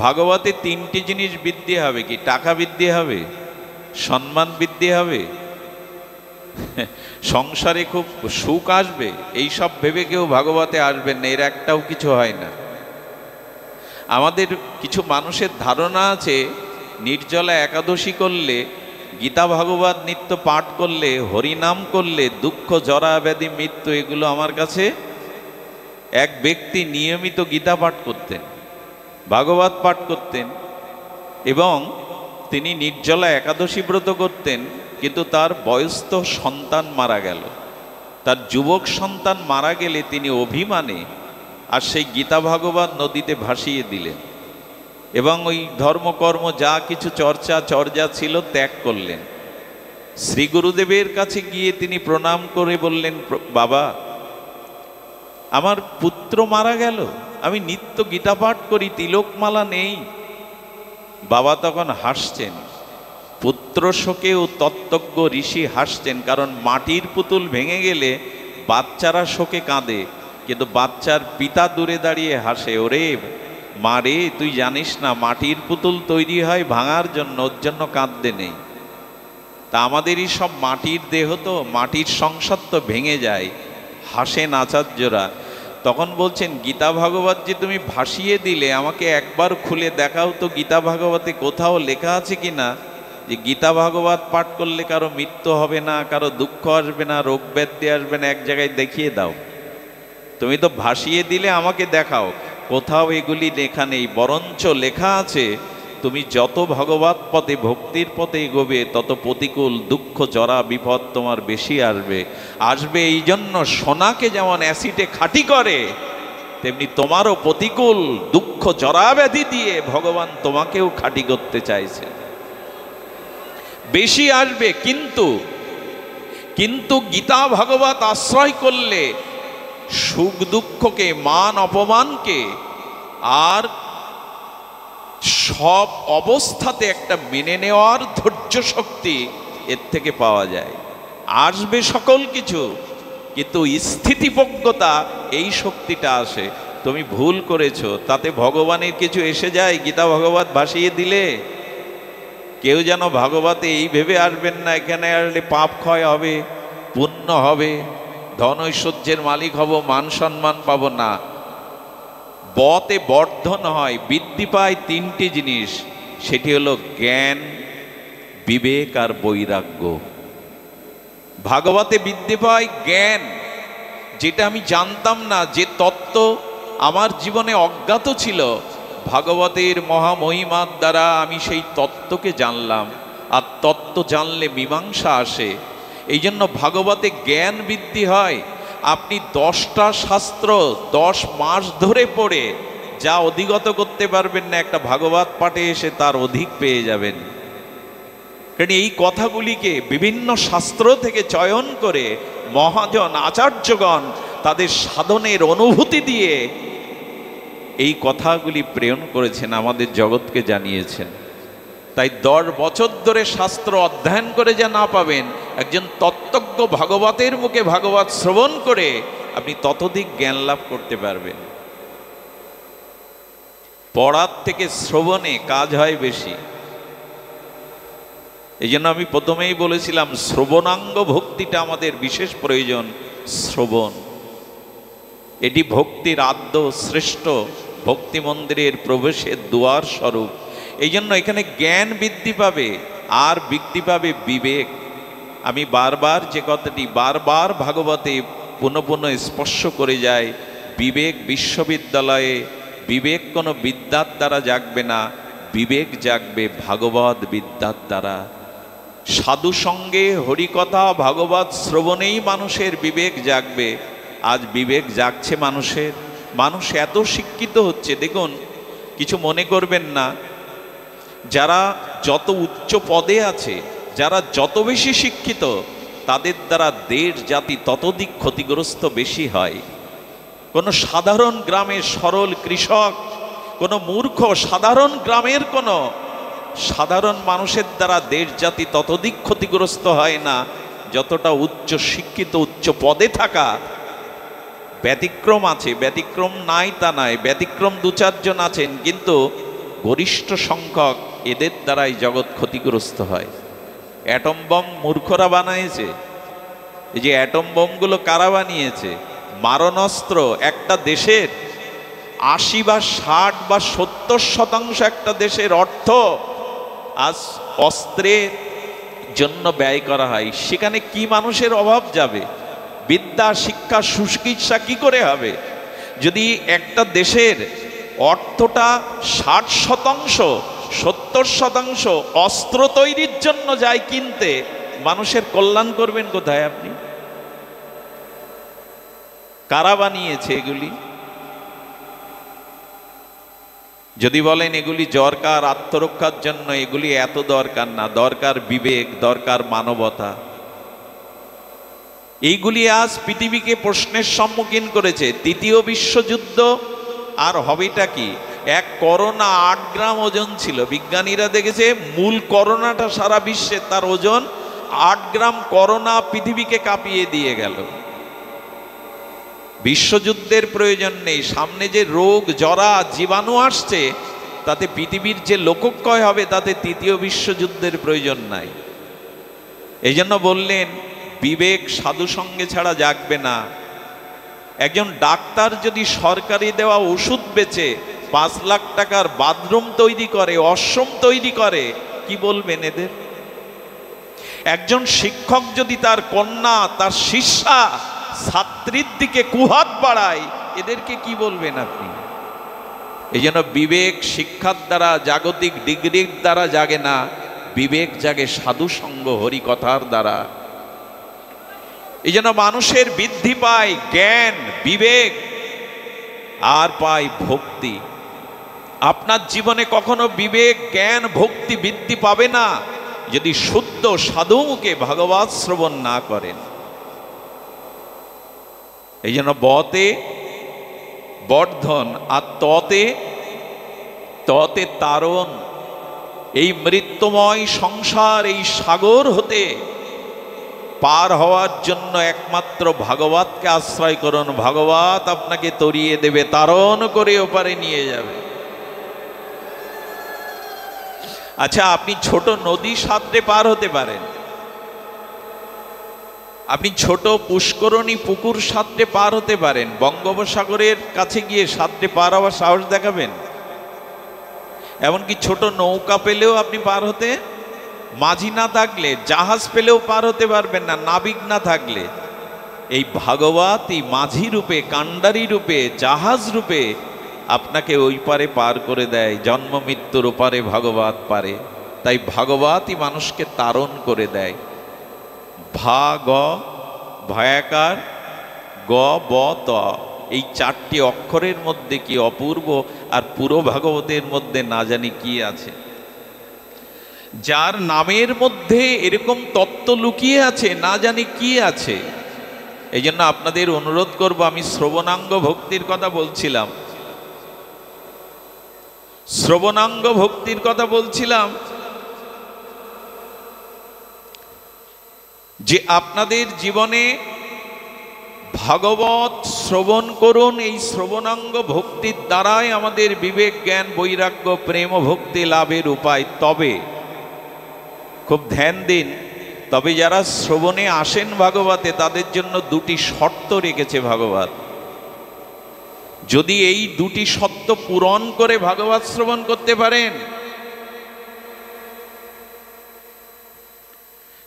A: ভাগবতে তিনটি জিনিস বৃদ্ধি হবে। কি? টাকা বৃদ্ধি হবে, সম্মান বৃদ্ধি হবে, সংসারে খুব সুখ আসবে। এই সব ভেবে কেউ ভাগবতে আসবেন না, এর একটাও কিছু হয় না। আমাদের কিছু মানুষের ধারণা আছে নির্জলা একাদশী করলে, গীতা ভাগবত নিত্য পাঠ করলে, হরিনাম করলে দুঃখ, জরা, ব্যাধি, মৃত্যু এগুলো। আমার কাছে এক ব্যক্তি নিয়মিত গীতা পাঠ করতেন, ভাগবত পাঠ করতেন এবং তিনি নির্জলা একাদশী ব্রত করতেন, কিন্তু তার বয়স্ক সন্তান মারা গেল। তার যুবক সন্তান মারা গেলে তিনি অভিমানে আর সেই গীতা ভাগবত নদীতে ভাসিয়ে দিলেন এবং ওই ধর্মকর্ম যা কিছু চর্চা ছিল ত্যাগ করলেন। শ্রী গুরুদেবের কাছে গিয়ে তিনি প্রণাম করে বললেন, বাবা, আমার পুত্র মারা গেল, আমি নিত্য গীতা পাঠ করি, তিলকমালা নেই। বাবা তখন হাসছেন। পুত্র শোকেও তত্ত্বজ্ঞ ঋষি হাসছেন, কারণ মাটির পুতুল ভেঙে গেলে বাচ্চারা শোকে কাঁদে, কিন্তু বাচ্চার পিতা দূরে দাঁড়িয়ে হাসে। ওরে মারে, তুই জানিস না মাটির পুতুল তৈরি হয় ভাঙার জন্য, ওর জন্য কাঁদতে নেই। তা আমাদেরই সব মাটির দেহ, তো মাটির সংসার তো ভেঙে যায়। হাসেন আচার্যরা। তখন বলছেন, গীতা ভাগবত যে তুমি ভাসিয়ে দিলে, আমাকে একবার খুলে দেখাও তো গীতা ভাগবতে কোথাও লেখা আছে কিনা যে গীতা ভাগবত পাঠ করলে কারো মৃত্যু হবে না, কারো দুঃখ আসবে না, রোগ ব্যাধি আসবে না। এক জায়গায় দেখিয়ে দাও। তুমি তো ভাসিয়ে দিলে, আমাকে দেখাও। কোথাও এগুলি লেখা নেই, বরঞ্চ লেখা আছে তুমি যত ভগবত পথে, ভক্তির পথে এগোবে তত প্রতিকূল দুঃখ, জরা, বিপদ তোমার বেশি আসবে। এই জন্য সোনাকে যেমন অ্যাসিডে খাঁটি করে, তেমনি তোমারও প্রতিকূল দুঃখ, জরা, ব্যাধি দিয়ে ভগবান তোমাকেও খাঁটি করতে চাইছে। বেশি আসবে, কিন্তু গীতা ভাগবত আশ্রয় করলে সুখ দুঃখকে, মান অপমানকে আর সব অবস্থাতে একটা মেনে নেওয়ার ধৈর্য শক্তি এর থেকে পাওয়া যায়। আসবে সকল কিছু, কিন্তু স্থিতিপ্রজ্ঞতা, এই শক্তিটা আসে। তুমি ভুল করেছো, তাতে ভগবানের কিছু এসে যায় গীতা ভাগবত ভাসিয়ে দিলে? কেউ যেন ভাগবতে এই ভেবে আসবেন না এখানে আসলে পাপ ক্ষয় হবে, পুণ্য হবে, ধন ঐশ্বর্যের মালিক হব, মান সম্মান পাবো না। বতে বর্ধন হয়, বৃদ্ধি পায় তিনটি জিনিস, সেটি হলো জ্ঞান, বিবেক আর বৈরাগ্য। ভাগবতে বৃদ্ধি পায় জ্ঞান, যেটা আমি জানতাম না, যে তত্ত্ব আমার জীবনে অজ্ঞাত ছিল, ভাগবতের মহামহিমার দ্বারা আমি সেই তত্ত্বকে জানলাম। আর তত্ত্ব জানলে মীমাংসা আসে, এই জন্য ভাগবতে জ্ঞান বৃদ্ধি হয়। আপনি 10টা শাস্ত্র 10 মাস ধরে পড়ে যা অধিগত করতে পারবেন না, একটা ভাগবত পাঠে এসে তার অধিক পেয়ে যাবেন। কারণ এই কথাগুলিকে বিভিন্ন শাস্ত্র থেকে চয়ন করে মহাজন আচার্যগণ তাদের সাধনের অনুভূতি দিয়ে এই কথাগুলি প্রেরণ করেছেন, আমাদের জগৎকে জানিয়েছেন। তাই 10 বছর ধরে শাস্ত্র অধ্যয়ন করে যা না পাবেন, একজন তত্ত্বজ্ঞ ভাগবতের মুখে ভাগবত শ্রবণ করে আপনি ততোধিক জ্ঞান লাভ করতে পারবেন। পড়ার থেকে শ্রবণে কাজ হয় বেশি। এই জন্য আমি প্রথমেই বলেছিলাম শ্রবণাঙ্গ ভক্তিটা আমাদের বিশেষ প্রয়োজন। শ্রবণ এটি ভক্তির আদ্য শ্রেষ্ঠ ভক্তি মন্দিরের প্রবেশের দুয়ার স্বরূপ। এই জন্য এখানে জ্ঞান বৃদ্ধি পাবে, আর বৃদ্ধি পাবে বিবেক। আমি বারবার যে কথাটি বারবার ভাগবতে পুনঃ পুনঃ স্পর্শ করে যায়, বিবেক বিশ্ববিদ্যালয়ে বিবেক কোনো বিদ্যার দ্বারা জাগবে না, বিবেক জাগবে ভাগবত বিদ্যার দ্বারা। সাধু সঙ্গে হরিকথা ভাগবত শ্রবণেই মানুষের বিবেক জাগবে। আজ বিবেক জাগছে মানুষের, মানুষ এত শিক্ষিত হচ্ছে। দেখুন, কিছু মনে করবেন না, যারা যত উচ্চ পদে আছে, যারা যত বেশি শিক্ষিত, তাদের দ্বারা দেশ জাতি ততোধিক ক্ষতিগ্রস্ত বেশি হয়। কোনো সাধারণ গ্রামের সরল কৃষক, কোনো মূর্খ সাধারণ গ্রামের কোনো সাধারণ মানুষের দ্বারা দেশ জাতি ততোধিক ক্ষতিগ্রস্ত হয় না, যতটা উচ্চ শিক্ষিত উচ্চ পদে থাকা। ব্যতিক্রম আছে, ব্যতিক্রম নাই তা নয়, ব্যতিক্রম 2-4 জন আছেন, কিন্তু গরিষ্ঠ সংখ্যক এদের দ্বারাই জগৎ ক্ষতিগ্রস্ত হয়। অ্যাটম বম মূর্খরা বানিয়েছে। এই যে অ্যাটম বমগুলো কারা বানিয়েছে? মারণাস্ত্র। একটা দেশের 80 বা 60 বা 70% একটা দেশের অর্থ আজ অস্ত্রের জন্য ব্যয় করা হয়। সেখানে কি মানুষের অভাব যাবে? বিদ্যা শিক্ষা সুচিকিৎসা কি করে হবে? যদি একটা দেশের অর্থটা 60%, 70% অস্ত্র তৈরির জন্য যায় কিনতে, মানুষের কল্যাণ করবেন কোথায় আপনি? কারা বানিয়েছে এগুলি? যদি বলেন এগুলি দরকার আত্মরক্ষার জন্য, এগুলি এত দরকার না। দরকার বিবেক, দরকার মানবতা। এইগুলি আজ পৃথিবীকে প্রশ্নের সম্মুখীন করেছে। 3য় বিশ্বযুদ্ধ আর হবেটা কি? এক করোনা 8 গ্রাম ওজন ছিল। বিজ্ঞানীরা দেখেছে মূল করোনাটা সারা বিশ্বে তার ওজন 8 গ্রাম। করোনা পৃথিবীকে কাঁপিয়ে দিয়ে গেল। বিশ্বযুদ্ধের প্রয়োজন নেই। সামনে যে রোগ জরা জীবাণু আসছে, তাতে পৃথিবীর যে লোকক্ষয় হবে, তাতে 3য় বিশ্বযুদ্ধের প্রয়োজন নাই। এই জন্য বললেন বিবেক সাধু সঙ্গে ছাড়া জাগবে না। একজন ডাক্তার যদি সরকারি দেওয়া ওষুধ বেচে 5 লাখ টাকার বাথরুম তৈরি করে, অশ্রম তৈরি করে, কি বলবেন এদের? একজন শিক্ষক যদি তার কন্যা, তার শিষ্যা, ছাত্রীর দিকে কুহাত বাড়ায়, এদেরকে কি বলবেন আপনি? এই জন্য বিবেক শিক্ষার দ্বারা, জাগতিক ডিগ্রির দ্বারা জাগে না, বিবেক জাগে সাধু সঙ্গ হরিকথার দ্বারা। এই জন্য মানুষের বৃদ্ধি পায় জ্ঞান, বিবেক, আর পায় ভক্তি। আপনার জীবনে কখনো বিবেক, জ্ঞান, ভক্তি বৃদ্ধি পাবে না যদি শুদ্ধ সাধুমুখে ভাগবত শ্রবণ না করেন। এই জন্য বতে বর্ধন আর ততে তারণ। এই মৃত্যুময় সংসার, এই সাগর হতে পার হওয়ার জন্য একমাত্র ভাগবতকে আশ্রয় করুন। ভাগবত আপনাকে তরিয়ে দেবে, তারণ করে ওপারে নিয়ে যাবে। আচ্ছা, আপনি ছোট নদী সাঁতরে পার হতে পারেন, আপনি ছোট পুষ্করণী পুকুর সাঁতরে পার হতে পারেন, বঙ্গোপসাগরের কাছে গিয়ে সাঁতরে পার হওয়ার সাহস দেখাবেন? এমনকি ছোট নৌকা পেলেও আপনি পার হতে, মাঝি না থাকলে জাহাজ পেলেও পার হতে পারবেন না, নাবিক না থাকলে। এই ভাগবত এই মাঝি রূপে, কাণ্ডারি রূপে, জাহাজ রূপে আপনাকে ওই পারে পার করে দেয়। জন্ম মৃত্যুর ওপারে ভাগবত পারে। তাই ভাগবতই মানুষকে তারণ করে দেয়। ভা গ ভয়াকার গ ব ত, এই চারটি অক্ষরের মধ্যে কি অপূর্ব, আর পুরো ভাগবতের মধ্যে না জানি কি আছে। যার নামের মধ্যে এরকম তত্ত্ব লুকিয়ে আছে, না জানি কি আছে। এই জন্য আপনাদের অনুরোধ করব, আমি শ্রবণাঙ্গ ভক্তির কথা বলছিলাম, শ্রবণাঙ্গ ভক্তির কথা বলছিলাম, যে আপনাদের জীবনে ভাগবত শ্রবণ করুন। এই শ্রবণাঙ্গ ভক্তির দ্বারাই আমাদের বিবেক, জ্ঞান, বৈরাগ্য, প্রেম ও ভক্তি লাভের উপায়। তবে খুব ধ্যান দিন, তবে যারা শ্রবণে আসেন ভাগবতে, তাদের জন্য দুটি শর্ত রেখেছে ভাগবত। যদি এই দুটি শর্ত পূরণ করে ভাগবত শ্রবণ করতে পারেন,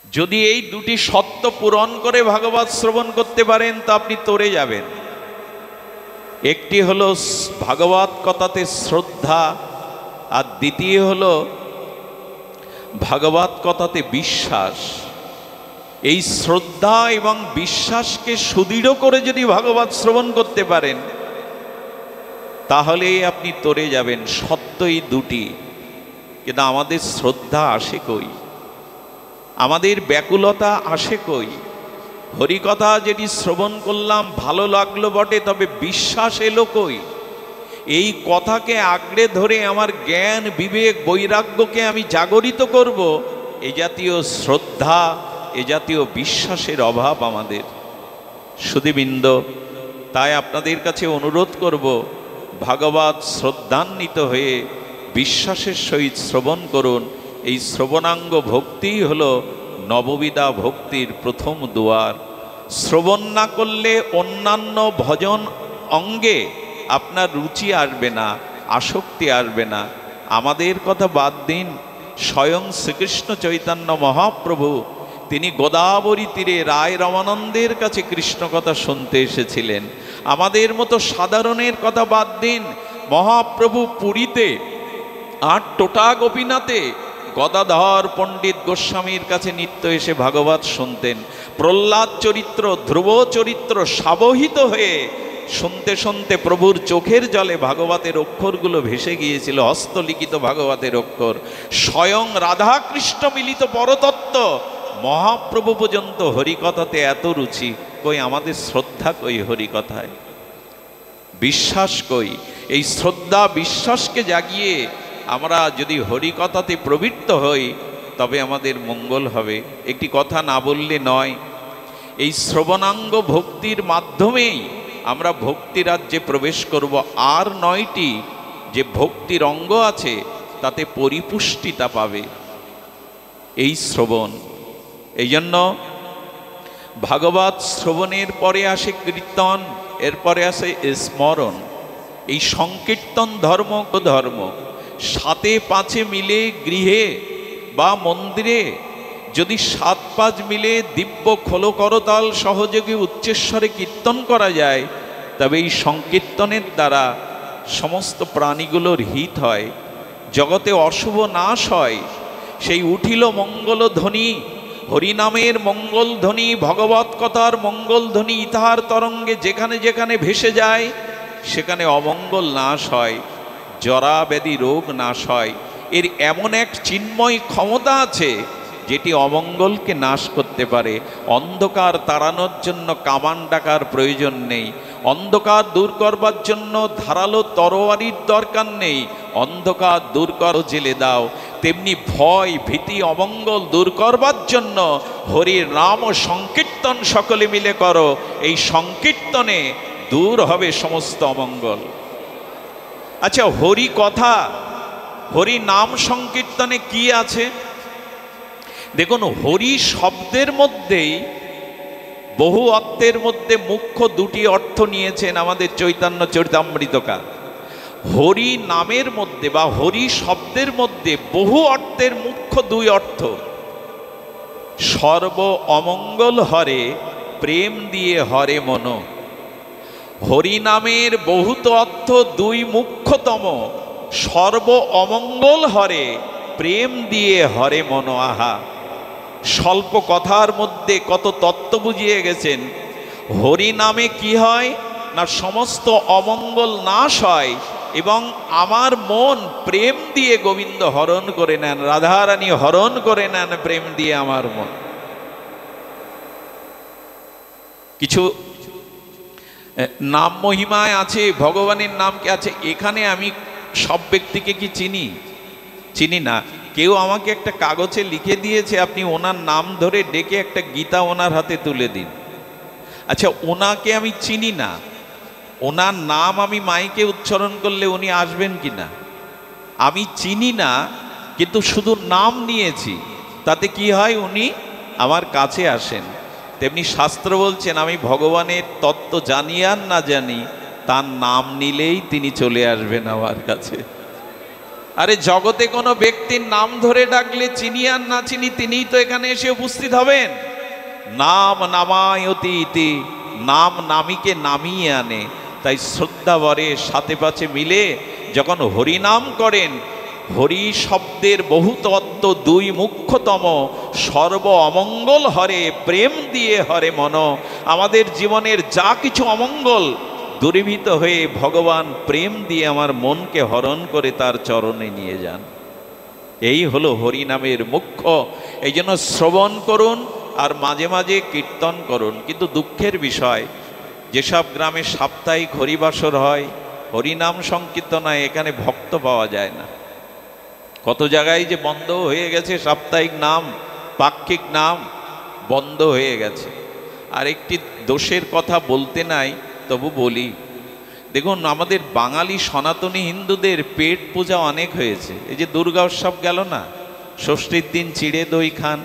A: যদি এই দুটি শর্ত পূরণ করে ভাগবত শ্রবণ করতে পারেন, তো আপনি তরে যাবেন। একটি হলো ভাগবত কথাতে শ্রদ্ধা, আর দ্বিতীয় হলো ভাগবত কথাতে বিশ্বাস। এই শ্রদ্ধা এবং বিশ্বাসকে সুদৃঢ় করে যদি ভাগবত শ্রবণ করতে পারেন, তাহলেই আপনি তরে যাবেন। সত্যই দুটি, কিন্তু আমাদের শ্রদ্ধা আসে কই, আমাদের ব্যাকুলতা আসে কই? হরিকথা যেটি শ্রবণ করলাম ভালো লাগলো বটে, তবে বিশ্বাস এলো কই? এই কথাকে আঁকড়ে ধরে আমার জ্ঞান, বিবেক, বৈরাগ্যকে আমি জাগরিত করব, এ জাতীয় শ্রদ্ধা, এ জাতীয় বিশ্বাসের অভাব আমাদের। সুধীবৃন্দ, তাই আপনাদের কাছে অনুরোধ করব, ভাগবত শ্রদ্ধান্বিত হয়ে বিশ্বাসের সহিত শ্রবণ করুন। এই শ্রবণাঙ্গ ভক্তিই হলো নববিধা ভক্তির প্রথম দুয়ার। শ্রবণ না করলে অন্যান্য ভজন অঙ্গে আপনার রুচি আসবে না, আসক্তি আসবে না। আমাদের কথা বাদ দিন, স্বয়ং শ্রীকৃষ্ণ চৈতন্য মহাপ্রভু তিনি গোদাবরী তীরে রায় রমানন্দের কাছে কৃষ্ণ কথা শুনতে এসেছিলেন। আমাদের মতো সাধারণের কথা বাদ দিন, মহাপ্রভু পুরীতে আর টোটা গোপীনাথে গদাধর পণ্ডিত গোস্বামীর কাছে নিত্য এসে ভাগবত শুনতেন। প্রহ্লাদ চরিত্র, ধ্রুব চরিত্র সাবহিত হয়ে শুনতে শুনতে প্রভুর চোখের জলে ভাগবতের অক্ষরগুলো ভেসে গিয়েছিল, হস্তলিখিত ভাগবতের অক্ষর। স্বয়ং রাধাকৃষ্ণ মিলিত পরতত্ত্ব মহাপ্রভু পর্যন্ত হরিকথাতে এত রুচি। কই আমাদের শ্রদ্ধা কই হরিকথায়? বিশ্বাস কই? এই শ্রদ্ধা বিশ্বাসকে জাগিয়ে আমরা যদি হরিকথাতে প্রবৃত্ত হই, তবে আমাদের মঙ্গল হবে। একটি কথা না বললে নয়, এই শ্রবণাঙ্গ ভক্তির মাধ্যমেই আমরা ভক্তি রাজ্যে প্রবেশ করব। আর 9টি যে ভক্তির অঙ্গ আছে, তাতে পরিপুষ্টিতা পাবে এই শ্রবণ। এই জন্য ভাগবত শ্রবণের পরে আসে কীর্তন, এরপরে আসে স্মরণ। এই সংকীর্তন ধর্ম ধর্ম 7-5 মিলে গৃহে বা মন্দিরে যদি 7-5 মিলে দিব্য খোল করতাল সহযোগী উচ্চস্বরে কীর্তন করা যায়, তবে এই সংকীর্তনের দ্বারা সমস্ত প্রাণীগুলোর হিত হয়, জগতে অশুভ নাশ হয়। সেই উঠিল মঙ্গল ধ্বনি, হরিনামের মঙ্গল ধ্বনি, ভগবত কথার মঙ্গল ধ্বনি ইতাহার তরঙ্গে যেখানে যেখানে ভেসে যায়, সেখানে অমঙ্গল নাশ হয়, জরা ব্যাধি রোগ নাশ হয়। এর এমন এক চিন্ময় ক্ষমতা আছে, যেটি অমঙ্গলকে নাশ করতে পারে। অন্ধকার তাড়ানোর জন্য কামান ডাকার প্রয়োজন নেই, অন্ধকার দূর করবার জন্য ধারালো তরোয়ারির দরকার নেই। অন্ধকার দূর করো জেলে দাও। তেমনি ভয়, ভীতি, অমঙ্গল দূর করবার জন্য হরির নাম ও সংকীর্তন সকলে মিলে করো। এই সংকীর্তনে দূর হবে সমস্ত অমঙ্গল। আচ্ছা, হরি কথা হরি নাম সংকীর্তনে কি আছে? দেখুন, হরি শব্দের মধ্যেই বহু অর্থের মধ্যে মুখ্য দুটি অর্থ নিয়েছেন আমাদের চৈতন্য চরিতামৃতকার। হরি নামের মধ্যে বা হরি শব্দের মধ্যে বহু অর্থের মুখ্য দুই অর্থ। সর্ব অমঙ্গল হরে, প্রেম দিয়ে হরে মন। হরি নামের বহুত অর্থ দুই মুখ্যতম, সর্ব অমঙ্গল হরে, প্রেম দিয়ে হরে মন। আহা, স্বল্প কথার মধ্যে কত তত্ত্ব বুঝিয়ে গেছেন। হরি নামে কি হয় না, সমস্ত অমঙ্গল নাশ হয় এবং আমার মন প্রেম দিয়ে গোবিন্দ হরণ করে নেন, রাধারানী হরণ করে নেন প্রেম দিয়ে আমার মন। কিছু নাম মহিমায় আছে, ভগবানের নাম কি আছে। এখানে আমি সব ব্যক্তিকে কি চিনি না। কেউ আমাকে একটা কাগজে লিখে দিয়েছে, আপনি ওনার নাম ধরে ডেকে একটা গীতা ওনার হাতে তুলে দিন। আচ্ছা, ওনাকে আমি চিনি না, ওনার নাম আমি মাইকে উচ্চারণ করলে উনি আসবেন কি না? আমি চিনি না, কিন্তু শুধু নাম নিয়েছি, তাতে কি হয়? উনি আমার কাছে আসেন। তেমনি শাস্ত্র বলছেন, আমি ভগবানের তত্ত্ব জানি আর না জানি, তার নাম নিলেই তিনি চলে আসবেন আমার কাছে। আরে জগতে কোনো ব্যক্তির নাম ধরে ডাকলে চিনি আর না চিনি, তিনিই তো এখানে এসে উপস্থিত হবেন। নাম নামায়তি ইতি, নাম নামীকে নামিয়ে আনে। তাই শ্রদ্ধা বরে সাথে পাছে মিলে যখন হরিনাম করেন, হরি শব্দের বহুত অর্থ দুই মুখ্যতম, সর্ব অমঙ্গল হরে, প্রেম দিয়ে হরে মন। আমাদের জীবনের যা কিছু অমঙ্গল দূরীভূত হয়ে ভগবান প্রেম দিয়ে আমার মনকে হরণ করে তার চরণে নিয়ে যান। এই হলো হরি নামের মুখ্য। এই জন্য শ্রবণ করুন আর মাঝে মাঝে কীর্তন করুন। কিন্তু দুঃখের বিষয়, যেসব গ্রামে সাপ্তাহিক হরিবাসর হয়, হরিনাম সংকীর্তন হয়, এখানে ভক্ত পাওয়া যায় না। কত জায়গায় যে বন্ধ হয়ে গেছে, সাপ্তাহিক নাম, পাক্ষিক নাম বন্ধ হয়ে গেছে। আর একটি দোষের কথা বলতে নাই, তবু বলি। দেখুন, আমাদের বাঙালি সনাতনী হিন্দুদের পেট পূজা অনেক হয়েছে। এই যে দুর্গা উৎসব গেল না, ষষ্ঠীর দিন চিড়ে দই খান,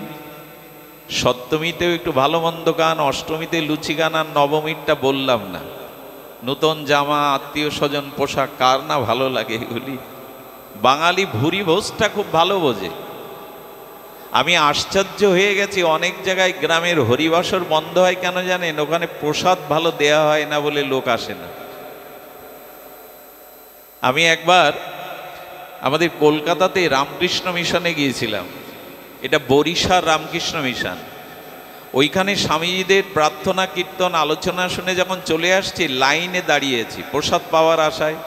A: সপ্তমীতেও একটু ভালো মন্দ খান, অষ্টমীতে লুচি খান, আর নবমীরটা বললাম না। নূতন জামা, আত্মীয় স্বজন পোশাক, কার না ভালো লাগে এগুলি। বাঙালি ভুরি ভোজটা খুব ভালো বোঝে। আমি আশ্চর্য হয়ে গেছি, অনেক জায়গায় গ্রামের হরিবাসর বন্ধ হয় কেন জানেন? ওখানে প্রসাদ ভালো দেয়া হয় না বলে লোক আসে না। আমি একবার আমাদের কলকাতাতে রামকৃষ্ণ মিশনে গিয়েছিলাম, এটা বরিশার রামকৃষ্ণ মিশন। ওইখানে স্বামীজিদের প্রার্থনা কীর্তন আলোচনা শুনে যখন চলে আসছি, লাইনে দাঁড়িয়েছি প্রসাদ পাওয়ার আশায়।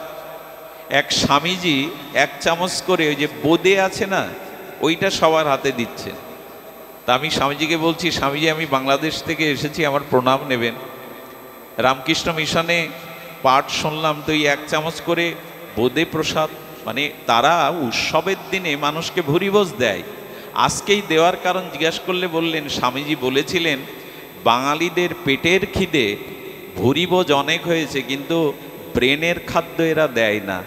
A: এক স্বামীজি 1 চামচ করে ওই যে বোঁদে আছে না, ওইটা সবার হাতে দিচ্ছেন। তা আমি স্বামীজিকে বলছি, স্বামীজি আমি বাংলাদেশ থেকে এসেছি, আমার প্রণাম নেবেন। রামকৃষ্ণ মিশনে পাঠ শুনলাম, তো এই 1 চামচ করে বোঁদে প্রসাদ, মানে তারা উৎসবের দিনে মানুষকে ভুরিভোজ দেয়। আজকেই দেওয়ার কারণ জিজ্ঞাসা করলে বললেন, স্বামীজি বলেছিলেন বাঙালিদের পেটের খিদে ভুরিভোজ অনেক হয়েছে, কিন্তু ব্রেনের খাদ্য এরা দেয় না।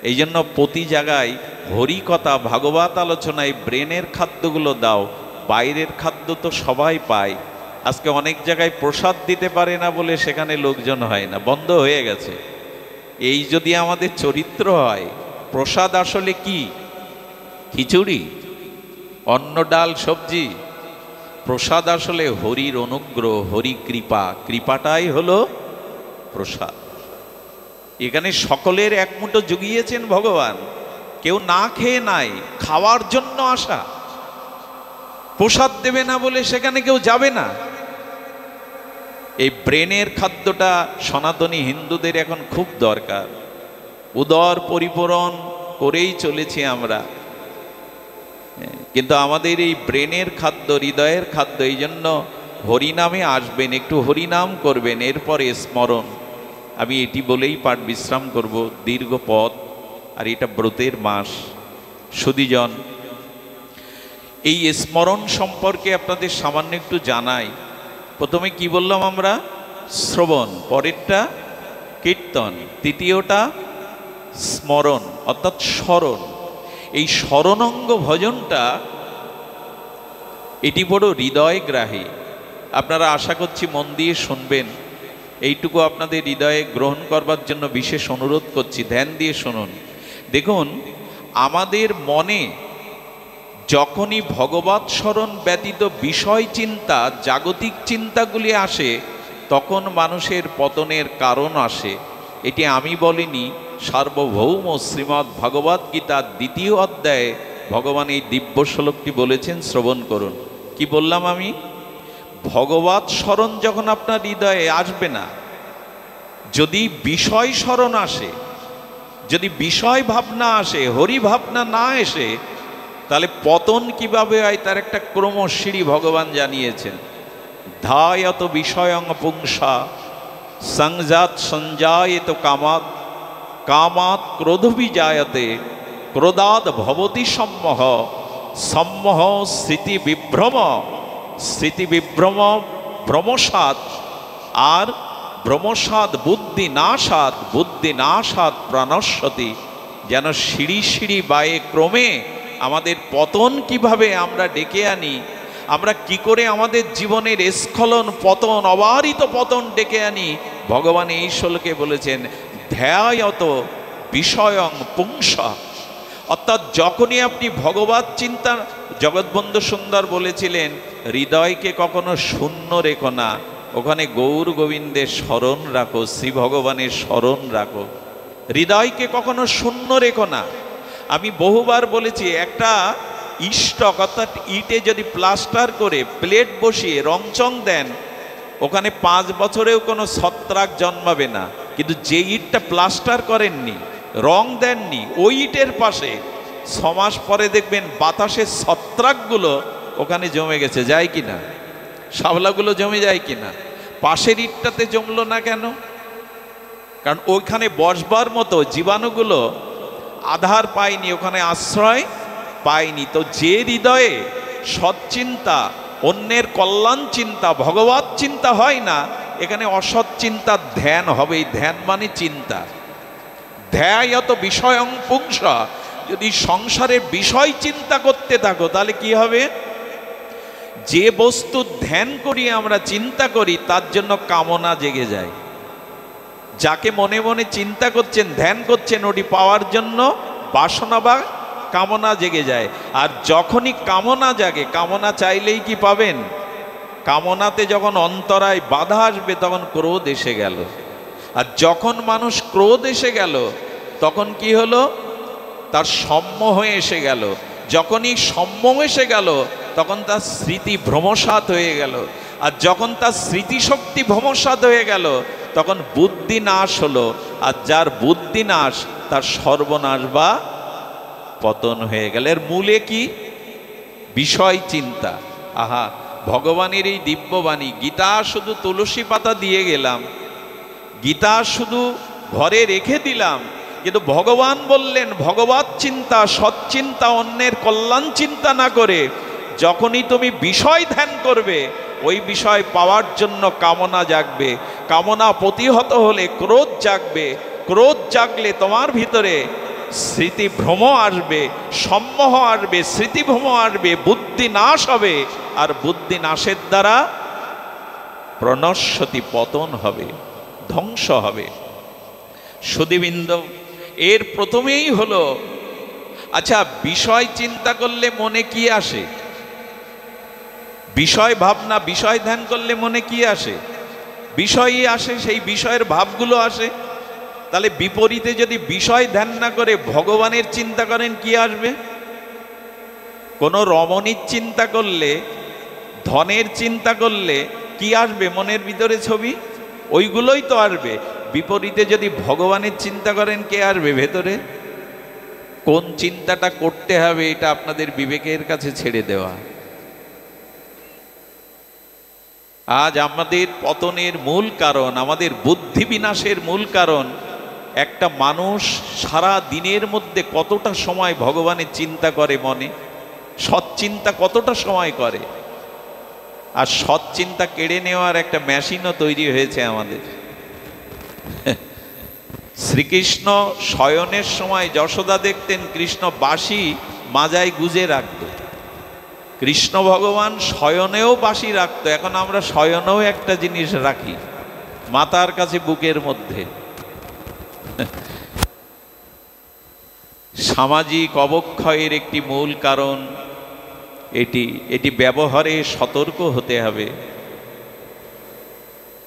A: এই জন্য প্রতি জায়গায় হরিকথা ভাগবত আলোচনায় ব্রেনের খাদ্যগুলো দাও, বাইরের খাদ্য তো সবাই পায়। আজকে অনেক জায়গায় প্রসাদ দিতে পারে না বলে সেখানে লোকজন হয় না, বন্ধ হয়ে গেছে। এই যদি আমাদের চরিত্র হয়, প্রসাদ আসলে কি? খিচুড়ি, অন্ন ডাল সবজি? প্রসাদ আসলে হরির অনুগ্রহ, হরি কৃপা, কৃপাটাই হলো প্রসাদ। এখানে সকলের এক মুঠো জুগিয়েছেন ভগবান, কেউ না খেয়ে নাই, খাওয়ার জন্য আসা। প্রসাদ দেবে না বলে সেখানে কেউ যাবে না। এই ব্রেনের খাদ্যটা সনাতনী হিন্দুদের এখন খুব দরকার। উদর পরিপূরণ করেই চলেছি আমরা, কিন্তু আমাদের এই ব্রেনের খাদ্য, হৃদয়ের খাদ্য। এই জন্য হরিনামে আসবেন, একটু হরিনাম করবেন, এরপরে স্মরণ। আমি এটি বলেই পাঠ বিশ্রাম করব, দীর্ঘ পথ, আর এটা ব্রতের মাস। সুধীজন, এই স্মরণ সম্পর্কে আপনাদের সামান্য একটু জানাই। প্রথমে কি বললাম আমরা? শ্রবণ, পরেরটা কীর্তন, তৃতীয়টা স্মরণ অর্থাৎ স্মরণ। এই শরণাঙ্গ ভজনটা এটি বড় হৃদয়গ্রাহী। আপনারা আশা করছি মন দিয়ে শুনবেন, এইটুকু আপনাদের হৃদয়ে গ্রহণ করবার জন্য বিশেষ অনুরোধ করছি, ধ্যান দিয়ে শুনুন। দেখুন, আমাদের মনে যখনই ভগবৎ স্মরণ ব্যতীত বিষয় চিন্তা, জাগতিক চিন্তাগুলি আসে, তখন মানুষের পতনের কারণ আসে। এটি আমি বলিনি, সার্বভৌম শ্রীমদ্ ভগবদ্ গীতার 2য় অধ্যায়ে ভগবান এই দিব্য শ্লোকটি বলেছেন, শ্রবণ করুন। কি বললাম আমি? ভগবৎ স্মরণ যখন আপনার হৃদয়ে আসবে না, যদি বিষয় স্মরণ আসে, যদি বিষয় ভাবনা আসে, হরি ভাবনা না এসে, তাহলে পতন কিভাবে হয় তার একটা ক্রমশিরি ভগবান জানিয়েছেন। ধায়ত বিষয়ং পুংসা সংজাত সঞ্জায়িত কামাৎ, কামাৎ ক্রোধবিজায়তে, ক্রোধাৎ ভবতি সম্মোহ, সম্মোহ স্মৃতি বিভ্রম, স্মৃতি বিভ্রম ভ্রমসাৎ, আর ভ্রমসাৎ বুদ্ধি নাশাৎ, বুদ্ধি নাশাৎ প্রাণস্বতী। যেন সিঁড়ি সিঁড়ি বায়ে ক্রমে আমাদের পতন কিভাবে আমরা ডেকে আনি, আমরা কি করে আমাদের জীবনের স্খলন পতন, অবারিত পতন ডেকে আনি, ভগবান এই শ্লোকে বলেছেন ধ্যায়ত বিষয়ং পুংসা। অর্থাৎ যখনই আপনি ভগবৎ চিন্তা, জগৎবন্ধু সুন্দর বলেছিলেন হৃদয়কে কখনো শূন্য রেখো না, ওখানে গৌর গোবিন্দের স্মরণ রাখো, শ্রী ভগবানের স্মরণ রাখো। হৃদয়কে কখনো শূন্য রেখো না। আমি বহুবার বলেছি, একটা ইষ্টক অর্থাৎ ইটে যদি প্লাস্টার করে প্লেট বসিয়ে রংচং দেন, ওখানে 5 বছরেও কোনো ছত্রাক জন্মাবে না। কিন্তু যে ইটটা প্লাস্টার করেননি, রং দেননি, ওই ইটের পাশে 6 মাস পরে দেখবেন বাতাসের ছত্রাকগুলো ওখানে জমে গেছে, যায় কি না? শাবলাগুলো জমে যায় কি না? পাশের ইটটাতে জমলো না কেন? কারণ ওইখানে বসবার মতো জীবাণুগুলো আধার পায়নি, ওখানে আশ্রয় পায়নি। তো যে হৃদয়ে সৎচিন্তা, অন্যের কল্যাণ চিন্তা, ভগবৎ চিন্তা হয় না, এখানে অসৎ চিন্তার ধ্যান হবে। ধ্যান মানে চিন্তা। ধ্যায়ত বিষয়ং পুংসা, যদি সংসারের বিষয় চিন্তা করতে থাকো তাহলে কি হবে? যে বস্তু ধ্যান করি আমরা, চিন্তা করি, তার জন্য কামনা জেগে যায়। যাকে মনে মনে চিন্তা করছেন, ধ্যান করছেন, ওটি পাওয়ার জন্য বাসনা বা কামনা জেগে যায়। আর যখনই কামনা জাগে, কামনা চাইলেই কি পাবেন? কামনাতে যখন অন্তরায় বাধা আসবে তখন ক্রোধ এসে গেল। আর যখন মানুষ ক্রোধ এসে গেল তখন কি হলো? তার সম্মোহ এসে গেল। যখনই সম্মোহ এসে গেল তখন তার স্মৃতি ভ্রমসাৎ হয়ে গেল। আর যখন তার স্মৃতিশক্তি ভ্রমসাৎ হয়ে গেল তখন বুদ্ধি নাশ হলো। আর যার বুদ্ধি নাশ তার সর্বনাশ বা পতন হয়ে গেল। এর মূলে কি? বিষয় চিন্তা। আহা, ভগবানের এই দিব্যবাণী। গীতা শুধু তুলসী পাতা দিয়ে গেলাম, গীতা শুধু ঘরে রেখে দিলাম, কিন্তু ভগবান বললেন ভগবৎ চিন্তা, সৎচিন্তা, অন্যের কল্যাণ চিন্তা না করে যখনই তুমি বিষয় ধ্যান করবে, ওই বিষয় পাওয়ার জন্য কামনা জাগবে। কামনা প্রতিহত হলে ক্রোধ জাগবে। ক্রোধ জাগলে তোমার ভিতরে স্মৃতিভ্রম আসবে, সম্মোহ আসবে, স্মৃতিভ্রম আসবে, বুদ্ধি নাশ হবে। আর বুদ্ধি নাশের দ্বারা প্রণশ্যতি, পতন হবে, ধ্বংস হবে। সুধীবৃন্দ, এর প্রথমেই হলো, আচ্ছা বিষয় চিন্তা করলে মনে কি আসে? বিষয় ভাবনা, বিষয় ধ্যান করলে মনে কি আসে? বিষয়ই আসে, সেই বিষয়ের ভাবগুলো আসে। তাহলে বিপরীতে যদি বিষয় ধ্যান না করে ভগবানের চিন্তা করেন, কি আসবে? কোনো রমণীর চিন্তা করলে, ধনের চিন্তা করলে কি আসবে মনের ভিতরে ছবি? ওইগুলোই তো আসবে। বিপরীতে যদি ভগবানের চিন্তা করেন, কে আসবে ভেতরে? কোন চিন্তাটা করতে হবে এটা আপনাদের বিবেকের কাছে ছেড়ে দেওয়া। আজ আমাদের পতনের মূল কারণ, আমাদের বুদ্ধি বিনাশের মূল কারণ, একটা মানুষ সারা দিনের মধ্যে কতটা সময় ভগবানের চিন্তা করে মনে, সৎচিন্তা কতটা সময় করে। আর সৎচিন্তা কেড়ে নেওয়ার একটা মেশিনও তৈরি হয়েছে আমাদের। শ্রীকৃষ্ণ শয়নের সময় যশোদা দেখতেন কৃষ্ণ বাঁশি মাজায় গুজে রাখত। কৃষ্ণ ভগবান শয়নেও বাঁশি রাখত। এখন আমরা শয়নেও একটা জিনিস রাখি মাতার কাছে বুকের মধ্যে। সামাজিক অবক্ষয়ের একটি মূল কারণ এটি ব্যবহারে সতর্ক হতে হবে।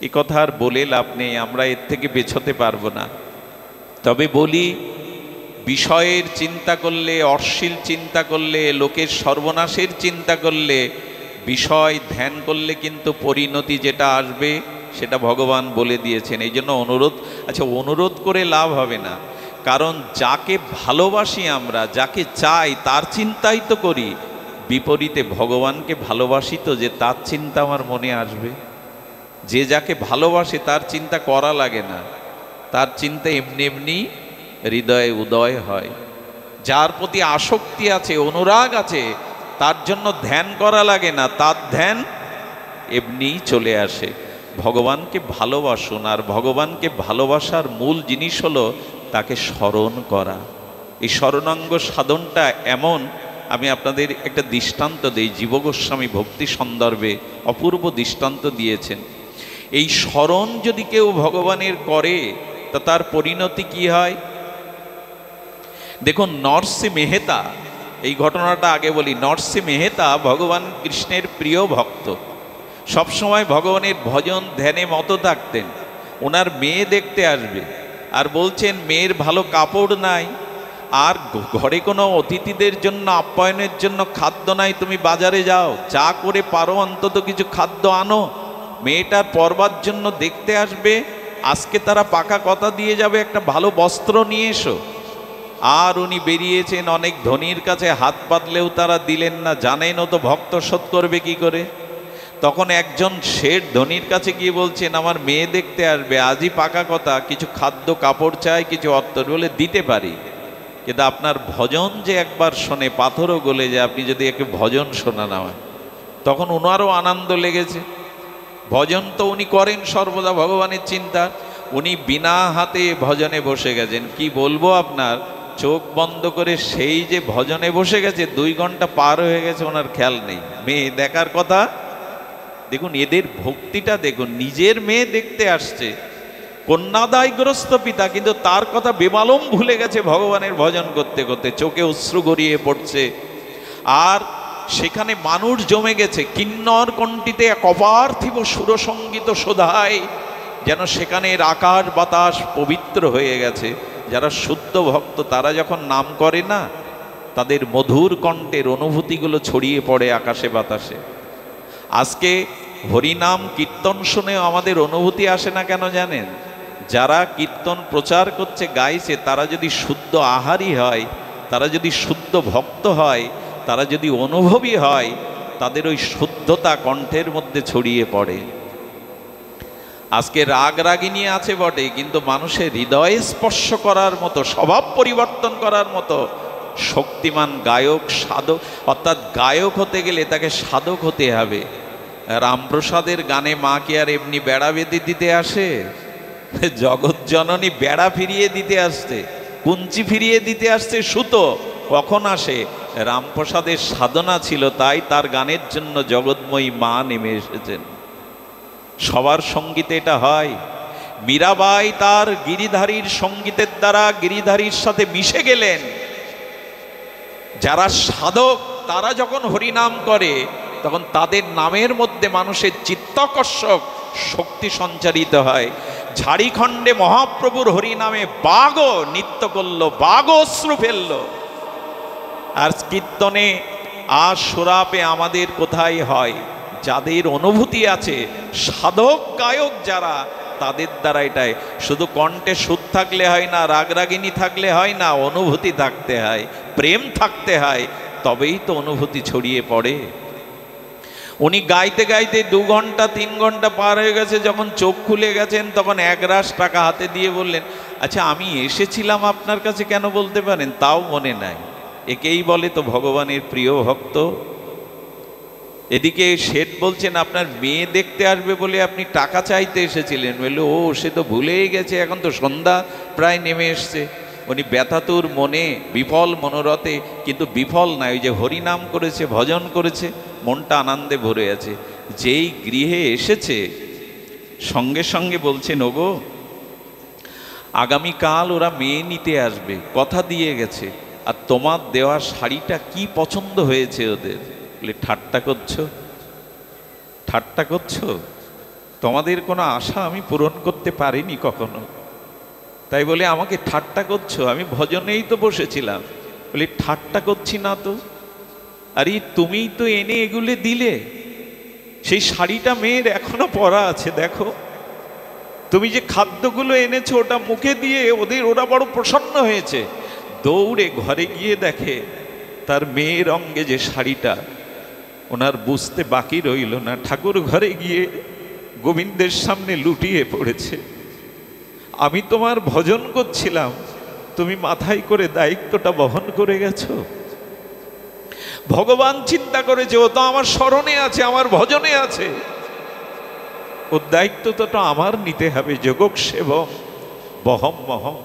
A: এ কথা আর বলে লাভ নেই, আমরা এর থেকে বেছোতে পারবো না। তবে বলি, বিষয়ের চিন্তা করলে, অশ্লীল চিন্তা করলে, লোকের সর্বনাশের চিন্তা করলে, বিষয় ধ্যান করলে কিন্তু পরিণতি যেটা আসবে সেটা ভগবান বলে দিয়েছেন। এই জন্য অনুরোধ করে লাভ হবে না, কারণ যাকে ভালোবাসি আমরা, যাকে চাই তার চিন্তাই তো করি। বিপরীতে ভগবানকে ভালোবাসি তো যে তার চিন্তা আমার মনে আসবে। যে যাকে ভালোবাসে তার চিন্তা করা লাগে না, তার চিন্তা এমনি এমনি হৃদয়ে উদয় হয়। যার প্রতি আসক্তি আছে, অনুরাগ আছে, তার জন্য ধ্যান করা লাগে না, তার ধ্যান এমনিই চলে আসে। ভগবানকে ভালোবাসুন, আর ভগবানকে ভালোবাসার মূল জিনিস হলো তাকে স্মরণ করা। এই স্মরণাঙ্গ সাধনটা এমন, আমি আপনাদের একটা দৃষ্টান্ত দিই। জীব গোস্বামী ভক্তি সন্দর্ভে অপূর্ব দৃষ্টান্ত দিয়েছেন। এই স্মরণ যদি কেউ ভগবানের করে তা তার পরিণতি কি হয় দেখুন। নরসি মেহতা, এই ঘটনাটা আগে বলি। নরসি মেহতা ভগবান কৃষ্ণের প্রিয় ভক্ত, সবসময় ভগবানের ভজন ধ্যানে মতো থাকতেন। ওনার মেয়ে দেখতে আসবে আর বলছেন, মেয়ের ভালো কাপড় নাই, আর ঘরে কোনো অতিথিদের জন্য আপ্যায়নের জন্য খাদ্য নাই, তুমি বাজারে যাও, যা করে পারো অন্তত কিছু খাদ্য আনো। মেয়েটার পরবার জন্য দেখতে আসবে, আজকে তারা পাকা কথা দিয়ে যাবে, একটা ভালো বস্ত্র নিয়ে এসো। আর উনি বেরিয়েছেন, অনেক ধনীর কাছে হাত পাতলেও তারা দিলেন না। জানেন ও তো ভক্ত শোধ করবে কি করে। তখন একজন শেঠ ধনীর কাছে গিয়ে বলছেন, আমার মেয়ে দেখতে আসবে, আজই পাকা কথা, কিছু খাদ্য কাপড় চাই, কিছু অর্থ। বলে দিতে পারি, কিন্তু আপনার ভজন যে একবার শোনে পাথরও গলে যায়, আপনি যদি একে ভজন শোনান হয়। তখন ওনারও আনন্দ লেগেছে। ভজন তো উনি করেন সর্বদা, ভগবানের চিন্তা। উনি বিনা হাতে ভজনে বসে গেছেন। কি বলবো আপনার, চোখ বন্ধ করে সেই যে ভজনে বসে গেছে, 2 ঘন্টা পার হয়ে গেছে, ওনার খেয়াল নেই। মেয়ে দেখার কথা দেখুন, এদের ভক্তিটা দেখুন। নিজের মেয়ে দেখতে আসছে, কন্যাদায়গ্রস্ত পিতা, কিন্তু তার কথা বেমালুম ভুলে গেছে ভগবানের ভজন করতে করতে। চোখে অশ্রু গড়িয়ে পড়ছে, আর সেখানে মানুষ জমে গেছে। কিন্নর কণ্ঠিতে এক অপার্থিব সুরসঙ্গীত শোধায়, যেন সেখানের আকাশ বাতাস পবিত্র হয়ে গেছে। যারা শুদ্ধ ভক্ত তারা যখন নাম করে না, তাদের মধুর কণ্ঠের অনুভূতিগুলো ছড়িয়ে পড়ে আকাশে বাতাসে। আজকে হরিনাম কীর্তন শুনেও আমাদের অনুভূতি আসে না কেন জানেন? যারা কীর্তন প্রচার করছে, গাইছে, তারা যদি শুদ্ধ আহারী হয়, তারা যদি শুদ্ধ ভক্ত হয়, তারা যদি অনুভবী হয়, তাদের ওই শুদ্ধতা কণ্ঠের মধ্যে ছড়িয়ে পড়ে। আজকে রাগ রাগিনী আছে বটে, কিন্তু মানুষের হৃদয়ে স্পর্শ করার মতো, স্বভাব পরিবর্তন করার মতো শক্তিমান গায়ক, সাধক। অর্থাৎ গায়ক হতে গেলে তাকে সাধক হতে হবে। রামপ্রসাদের গানে মা কি আর এমনি বেড়া বেঁধে দিতে আসে? জগৎ জননী বেড়া ফিরিয়ে দিতে আসছে, কুঞ্চি ফিরিয়ে দিতে আসছে, সুতো কখন আসে? রামপ্রসাদের সাধনা ছিল, তাই তার গানের জন্য জগৎময়ী মা নেমে এসেছেন। সবার সঙ্গীতে এটা হয়। মীরাবাই তার গিরিধারীর সঙ্গীতের দ্বারা গিরিধারীর সাথে মিশে গেলেন। যারা সাধক তারা যখন হরিনাম করে, তখন তাদের নামের মধ্যে মানুষের চিত্তাকর্ষক শক্তি সঞ্চারিত হয়। ঝাড়িখণ্ডে মহাপ্রভুর হরিনামে বাঘও নৃত্য করলো, বাঘও অশ্রু ফেললো। আর কীর্তনে আর সুরাপে আমাদের কোথায় হয়? যাদের অনুভূতি আছে, সাধক গায়ক যারা, তাদের দ্বারা এটাই। শুধু কণ্ঠে সুর থাকলে হয় না, রাগরাগিনী থাকলে হয় না, অনুভূতি থাকতে হয়, প্রেম থাকতে হয়, তবেই তো অনুভূতি ছড়িয়ে পড়ে। উনি গাইতে গাইতে 2 ঘন্টা 3 ঘন্টা পার হয়ে গেছে। যখন চোখ খুলে গেছেন, তখন 1 রাশ টাকা হাতে দিয়ে বললেন, আচ্ছা আমি এসেছিলাম আপনার কাছে, কেন বলতে পারেন? তাও মনে নাই। একেই বলে তো ভগবানের প্রিয় ভক্ত। এদিকে শেঠ বলছেন আপনার মেয়ে দেখতে আসবে বলে আপনি টাকা চাইতে এসেছিলেন। বললো ও সে তো ভুলেই গেছে, এখন তো সন্ধ্যা প্রায় নেমে এসছে। উনি ব্যথাতুর মনে, বিফল মনোরথে, কিন্তু বিফল না, ওই যে হরিনাম করেছে, ভজন করেছে, মনটা আনন্দে ভরে আছে। যেই গৃহে এসেছে সঙ্গে সঙ্গে বলছেন ওগো আগামীকাল ওরা মেয়ে নিতে আসবে, কথা দিয়ে গেছে, আর তোমার দেওয়া শাড়িটা কি পছন্দ হয়েছে ওদের। বলে ঠাট্টা করছো, ঠাট্টা করছো? তোমাদের কোনো আশা আমি পূরণ করতে পারিনি কখনো, তাই বলে আমাকে ঠাট্টা করছো? আমি ভজনেই তো বসেছিলাম। বলে ঠাট্টা করছি না তো, আরে তুমিই তো এনে এগুলো দিলে। সেই শাড়িটা মেয়ের এখনো পরা আছে, দেখো। তুমি যে খাদ্যগুলো এনেছো ওটা মুখে দিয়ে ওরা বড় প্রসন্ন হয়েছে। দৌড়ে ঘরে গিয়ে দেখে তার মেয়ের অঙ্গে যে শাড়িটা, ওনার বুঝতে বাকি রইল না, ঠাকুর ঘরে গিয়ে গোবিন্দের সামনে লুটিয়ে পড়েছে। আমি তোমার ভজন করছিলাম, তুমি মাথায় করে দায়িত্বটা বহন করে গেছো। ভগবান চিন্তা করেছে ও তো আমার স্মরণে আছে, আমার ভজনে আছে, ওর দায়িত্বটা তো আমার নিতে হবে। যোগক সেবক বহম মহম।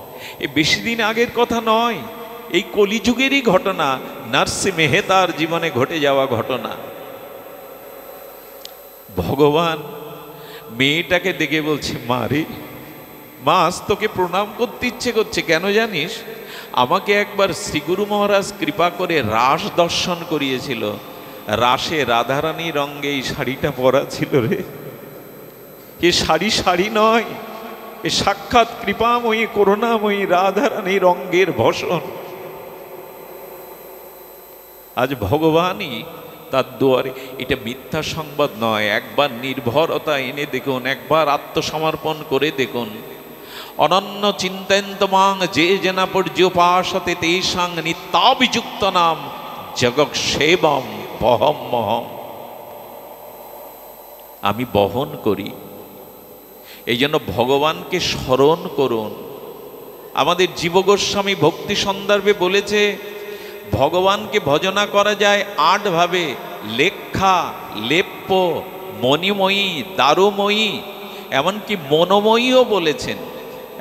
A: এ বেশি দিন আগের কথা নয়, এই কলিযুগেরই ঘটনা, নার্সি মেহতার জীবনে ঘটে যাওয়া ঘটনা। ভগবান মেয়েটাকে দেখে বলছে মা রে, মা আজ তোকে প্রণাম করতে ইচ্ছে করছে, কেন জানিস? আমাকে একবার শ্রীগুরু মহারাজ কৃপা করে রাস দর্শন করিয়েছিল, রাসে রাধারানী রঙে এই শাড়িটা পরা ছিল রে। এ শাড়ি শাড়ি নয়, এ সাক্ষাৎ কৃপাময়ী করুণাময়ী রাধারানী রঙের ভসন। আজ ভগবানই তার দুয়ারে। এটা মিথ্যা সংবাদ নয়, একবার নির্ভরতা এনে দেখুন, একবার আত্মসমর্পণ করে দেখুন। অনন্য চিন্তয়ন্তমাং যে জেনা পর্যুপাসতে তেষাং নিত্যাভিযুক্ত নাম জগৎ সেবম বহম মহম। আমি বহন করি, এই জন্য ভগবানকে স্মরণ করুন। আমাদের জীব গোস্বামী ভক্তি সন্দর্ভে বলেছে ভগবানকে ভজনা করা যায় ৮ ভাবে: লেখ্যা, লেপ্য, মণিময়ী, দারুময়ী, এমনকি মনোময়ীও বলেছেন।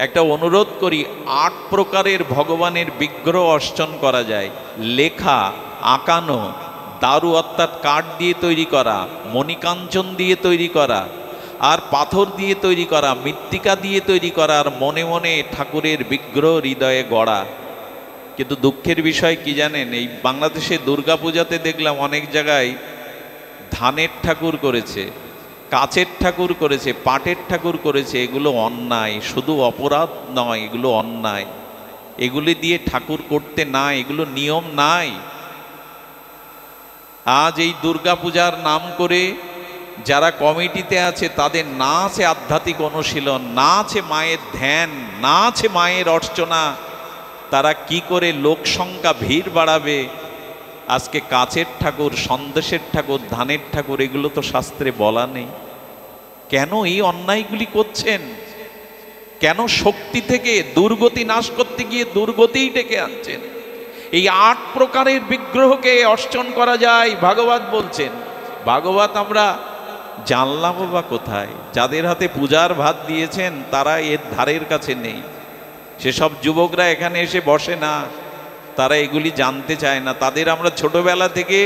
A: একটা অনুরোধ করি, ৮ প্রকারের ভগবানের বিগ্রহ অর্চন করা যায়। লেখা, আঁকানো, দারু অর্থাৎ কাঠ দিয়ে তৈরি করা, মণিকাঞ্চন দিয়ে তৈরি করা, আর পাথর দিয়ে তৈরি করা, মৃত্তিকা দিয়ে তৈরি করা, আর মনে মনে ঠাকুরের বিগ্রহ হৃদয়ে গড়া। কিন্তু দুঃখের বিষয় কি জানেন, এই বাংলাদেশে দুর্গাপূজাতে দেখলাম অনেক জায়গায় ধানের ঠাকুর করেছে, কাচের ঠাকুর করেছে, পাটের ঠাকুর করেছে। এগুলো অন্যায়, শুধু অপরাধ নয়, এগুলো অন্যায়। এগুলি দিয়ে ঠাকুর করতে নাই, এগুলো নিয়ম নাই। আজ এই দুর্গাপূজার নাম করে যারা কমিটিতে আছে তাদের না আছে আধ্যাত্মিক অনুশীলন, না আছে মায়ের ধ্যান, না আছে মায়ের অর্চনা। তারা কি করে লোক সংখ্যা ভিড় বাড়াবে। আজকে কাচের ঠাকুর, সন্দেশের ঠাকুর, ধানের ঠাকুর, এগুলো তো শাস্ত্রে বলা নেই। কেন এই অন্যায়গুলি করছেন? কেন শক্তি থেকে দুর্গতি নাশ করতে গিয়ে দুর্গতিই ডেকে আনছেন? এই ৮ প্রকারের বিগ্রহকে অর্চন করা যায় ভাগবত বলছেন। ভাগবত আমরা জানলাম বা কোথায়? যাদের হাতে পূজার ভাত দিয়েছেন তারা এর ধারের কাছে নেই। সেসব যুবকরা এখানে এসে বসে না, তারা এগুলি জানতে চায় না। তাদের আমরা ছোটবেলা থেকে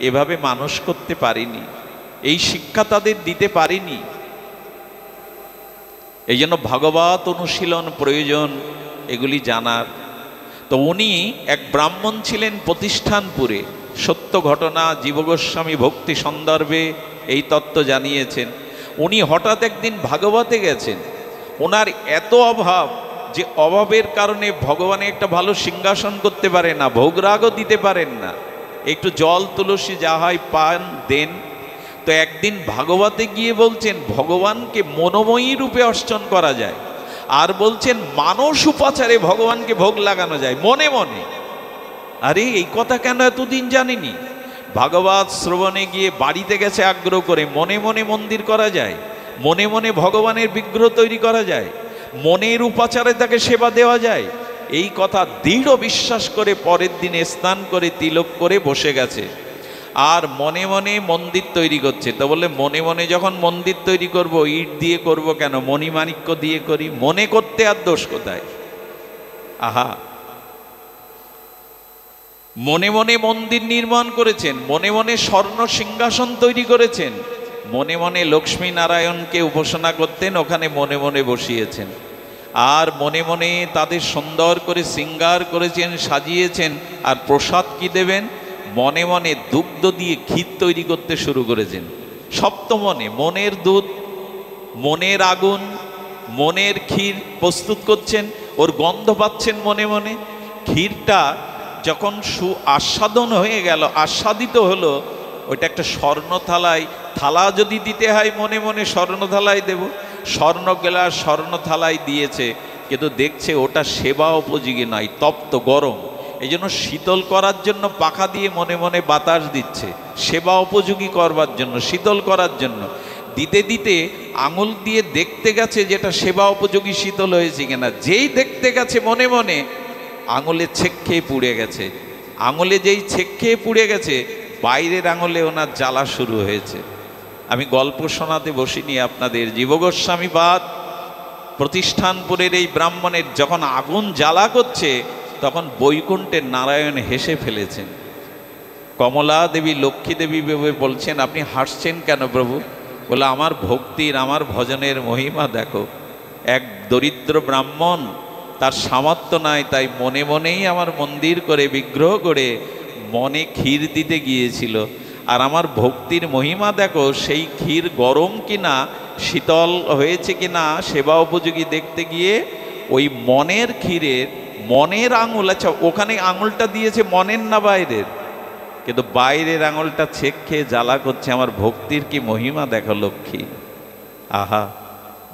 A: এভাবে মানুষ করতে পারিনি, এই শিক্ষা তাদের দিতে পারিনি। এই জন্য ভাগবত অনুশীলন প্রয়োজন, এগুলি জানার। তো উনি এক ব্রাহ্মণ ছিলেন প্রতিষ্ঠানপুরে, সত্য ঘটনা, জীব গোস্বামী ভক্তি সন্দর্ভে এই তত্ত্ব জানিয়েছেন। উনি হঠাৎ একদিন ভাগবতে গেছেন। ওনার এত অভাব যে অভাবের কারণে ভগবানে একটা ভালো সিংহাসন করতে পারে না, ভোগরাগও দিতে পারেন না, একটু জল তুলসী যা হয় পান দেন। তো একদিন ভাগবতে গিয়ে বলছেন ভগবানকে মনোময়ী রূপে অর্চন করা যায়, আর বলছেন মানস উপাচারে ভগবানকে ভোগ লাগানো যায় মনে মনে। আরে এই কথা কেন এতদিন জানিনি? ভাগবত শ্রবণে গিয়ে বাড়িতে গেছে আগ্রহ করে, মনে মনে মন্দির করা যায়, মনে মনে ভগবানের বিগ্রহ তৈরি করা যায়, মনের উপাচারে তাকে সেবা দেওয়া যায়। এই কথা দৃঢ় বিশ্বাস করে পরের দিনে স্নান করে তিলক করে বসে গেছে। আর মনে মনে মন্দির তৈরি করছে। তো বললে মনে মনে যখন মন্দির তৈরি করব, ইট দিয়ে করব কেন, মণিমাণিক্য দিয়ে করি, মনে করতে আর দোষ কোথায়? আহা, মনে মনে মন্দির নির্মাণ করেছেন, মনে মনে স্বর্ণ সিংহাসন তৈরি করেছেন, মনে মনে লক্ষ্মী নারায়ণকে উপাসনা করতেন, ওখানে মনে মনে বসিয়েছেন। আর মনে মনে তাদের সুন্দর করে শৃঙ্গার করেছেন, সাজিয়েছেন। আর প্রসাদ কি দেবেন? মনে মনে দুগ্ধ দিয়ে ক্ষীর তৈরি করতে শুরু করেছেন। সপ্ত মনে, মনের দুধ, মনের আগুন, মনের ক্ষীর প্রস্তুত করছেন, ওর গন্ধ পাচ্ছেন মনে মনে। ক্ষীরটা যখন আস্বাদন হয়ে গেল, আস্বাদিত হলো, ওইটা একটা স্বর্ণ থালায়, থালা যদি দিতে হয় মনে মনে স্বর্ণ থালায় দেব, স্বর্ণ গ্লাস স্বর্ণ থালায় দিয়েছে, কিন্তু দেখছে ওটা সেবা উপযোগী নয়, তপ্ত গরম। এই জন্য শীতল করার জন্য পাখা দিয়ে মনে মনে বাতাস দিচ্ছে, সেবা উপযোগী করবার জন্য, শীতল করার জন্য। দিতে দিতে আঙুল দিয়ে দেখতে গেছে যেটা সেবা উপযোগী শীতল হয়েছে কিনা। যেই দেখতে গেছে মনে মনে, আঙুলে ছেক খেয়ে পুড়ে গেছে। আঙুলে যেই ছেক খেয়ে পুড়ে গেছে, বাইরের আঙুলে ওনার জ্বালা শুরু হয়েছে। আমি গল্প শোনাতে বসিনি আপনাদের। জীবগোস্বামীপাদ প্রতিষ্ঠানপুরের এই ব্রাহ্মণের যখন আগুন জ্বালা করছে, তখন বৈকুণ্ঠের নারায়ণ হেসে ফেলেছেন। কমলা দেবী, লক্ষ্মী দেবী বলছেন, আপনি হাসছেন কেন প্রভু? বলে, আমার ভক্তির, আমার ভজনের মহিমা দেখো। এক দরিদ্র ব্রাহ্মণ, তার সামর্থ্য নাই, তাই মনে মনেই আমার মন্দির করে বিগ্রহ করে মনে ক্ষীর দিতে গিয়েছিল। আর আমার ভক্তির মহিমা দেখো, সেই ক্ষীর গরম কিনা, শীতল হয়েছে কিনা, সেবা উপযোগী দেখতে গিয়ে ওই মনের ক্ষীরের মনের আঙুল, আচ্ছা ওখানে আঙুলটা দিয়েছে মনের না বাইরের, কিন্তু বাইরের আঙুলটা ছেক খেয়ে জ্বালা করছে। আমার ভক্তির কি মহিমা দেখো লক্ষ্মী। আহা,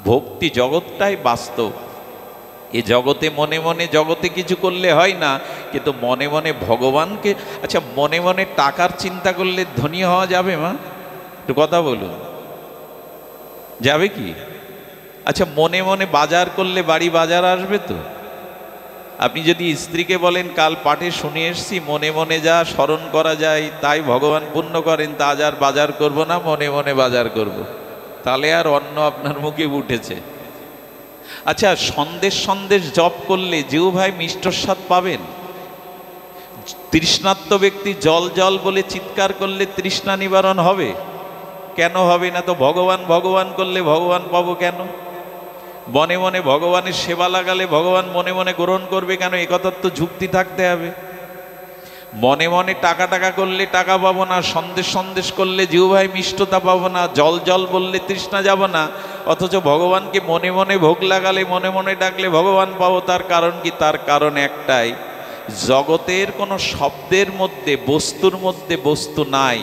A: ভক্তি জগৎটাই বাস্তব। এ জগতে মনে মনে জগতে কিছু করলে হয় না, কিন্তু মনে মনে ভগবানকে। আচ্ছা, মনে মনে টাকার চিন্তা করলে ধনী হওয়া যাবে মা? একটু কথা বলুন, যাবে কি? আচ্ছা, মনে মনে বাজার করলে বাড়ি বাজার আসবে তো? আপনি যদি স্ত্রীকে বলেন কাল পাঠে শুনে এসছি, মনে মনে যা স্মরণ করা যায় তাই ভগবান পূর্ণ করেন, তা আজ আর বাজার করব না, মনে মনে বাজার করব, তাহলে আর অন্ন আপনার মুখে উঠেছে। আচ্ছা, সন্দেশ জপ করলে জিউ ভাই মিষ্টস্বাদ পাবেন? তৃষ্ণার্ত ব্যক্তি জল জল বলে চিৎকার করলে তৃষ্ণা নিবারণ হবে? কেন হবে না? তো ভগবান ভগবান করলে ভগবান পাবো কেন? মনে মনে ভগবানের সেবা লাগালে ভগবান মনে মনে গ্রহণ করবে কেন? একথার তো যুক্তি থাকতে হবে। মনে মনে টাকা করলে টাকা পাবো না, সন্দেশ করলে জিউ ভাই মিষ্টতা পাবো না, জল জল বললে তৃষ্ণা যাব না, অথচ ভগবানকে মনে মনে ভোগ লাগালে, মনে মনে ডাকলে ভগবান পাবো। তার কারণ কি? তার কারণ একটাই, জগতের কোনো শব্দের মধ্যে, বস্তুর মধ্যে বস্তু নাই,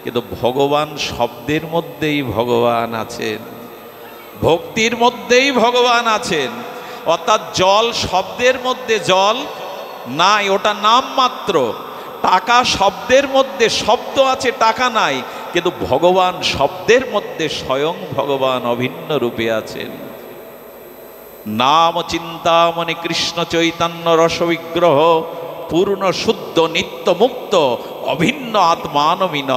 A: কিন্তু ভগবান শব্দের মধ্যেই ভগবান আছেন, ভক্তির মধ্যেই ভগবান আছেন। অর্থাৎ জল শব্দের মধ্যে জল নাই, ওটা নাম মাত্র। টাকা শব্দের মধ্যে শব্দ আছে, টাকা নাই, কিন্তু ভগবান শব্দের মধ্যে স্বয়ং ভগবান অভিন্ন রূপে আছেন। নাম চিন্তামণি কৃষ্ণ চৈতন্য রসবিগ্রহ, পূর্ণ শুদ্ধ নিত্য মুক্ত অভিন্ন আত্মানমিন।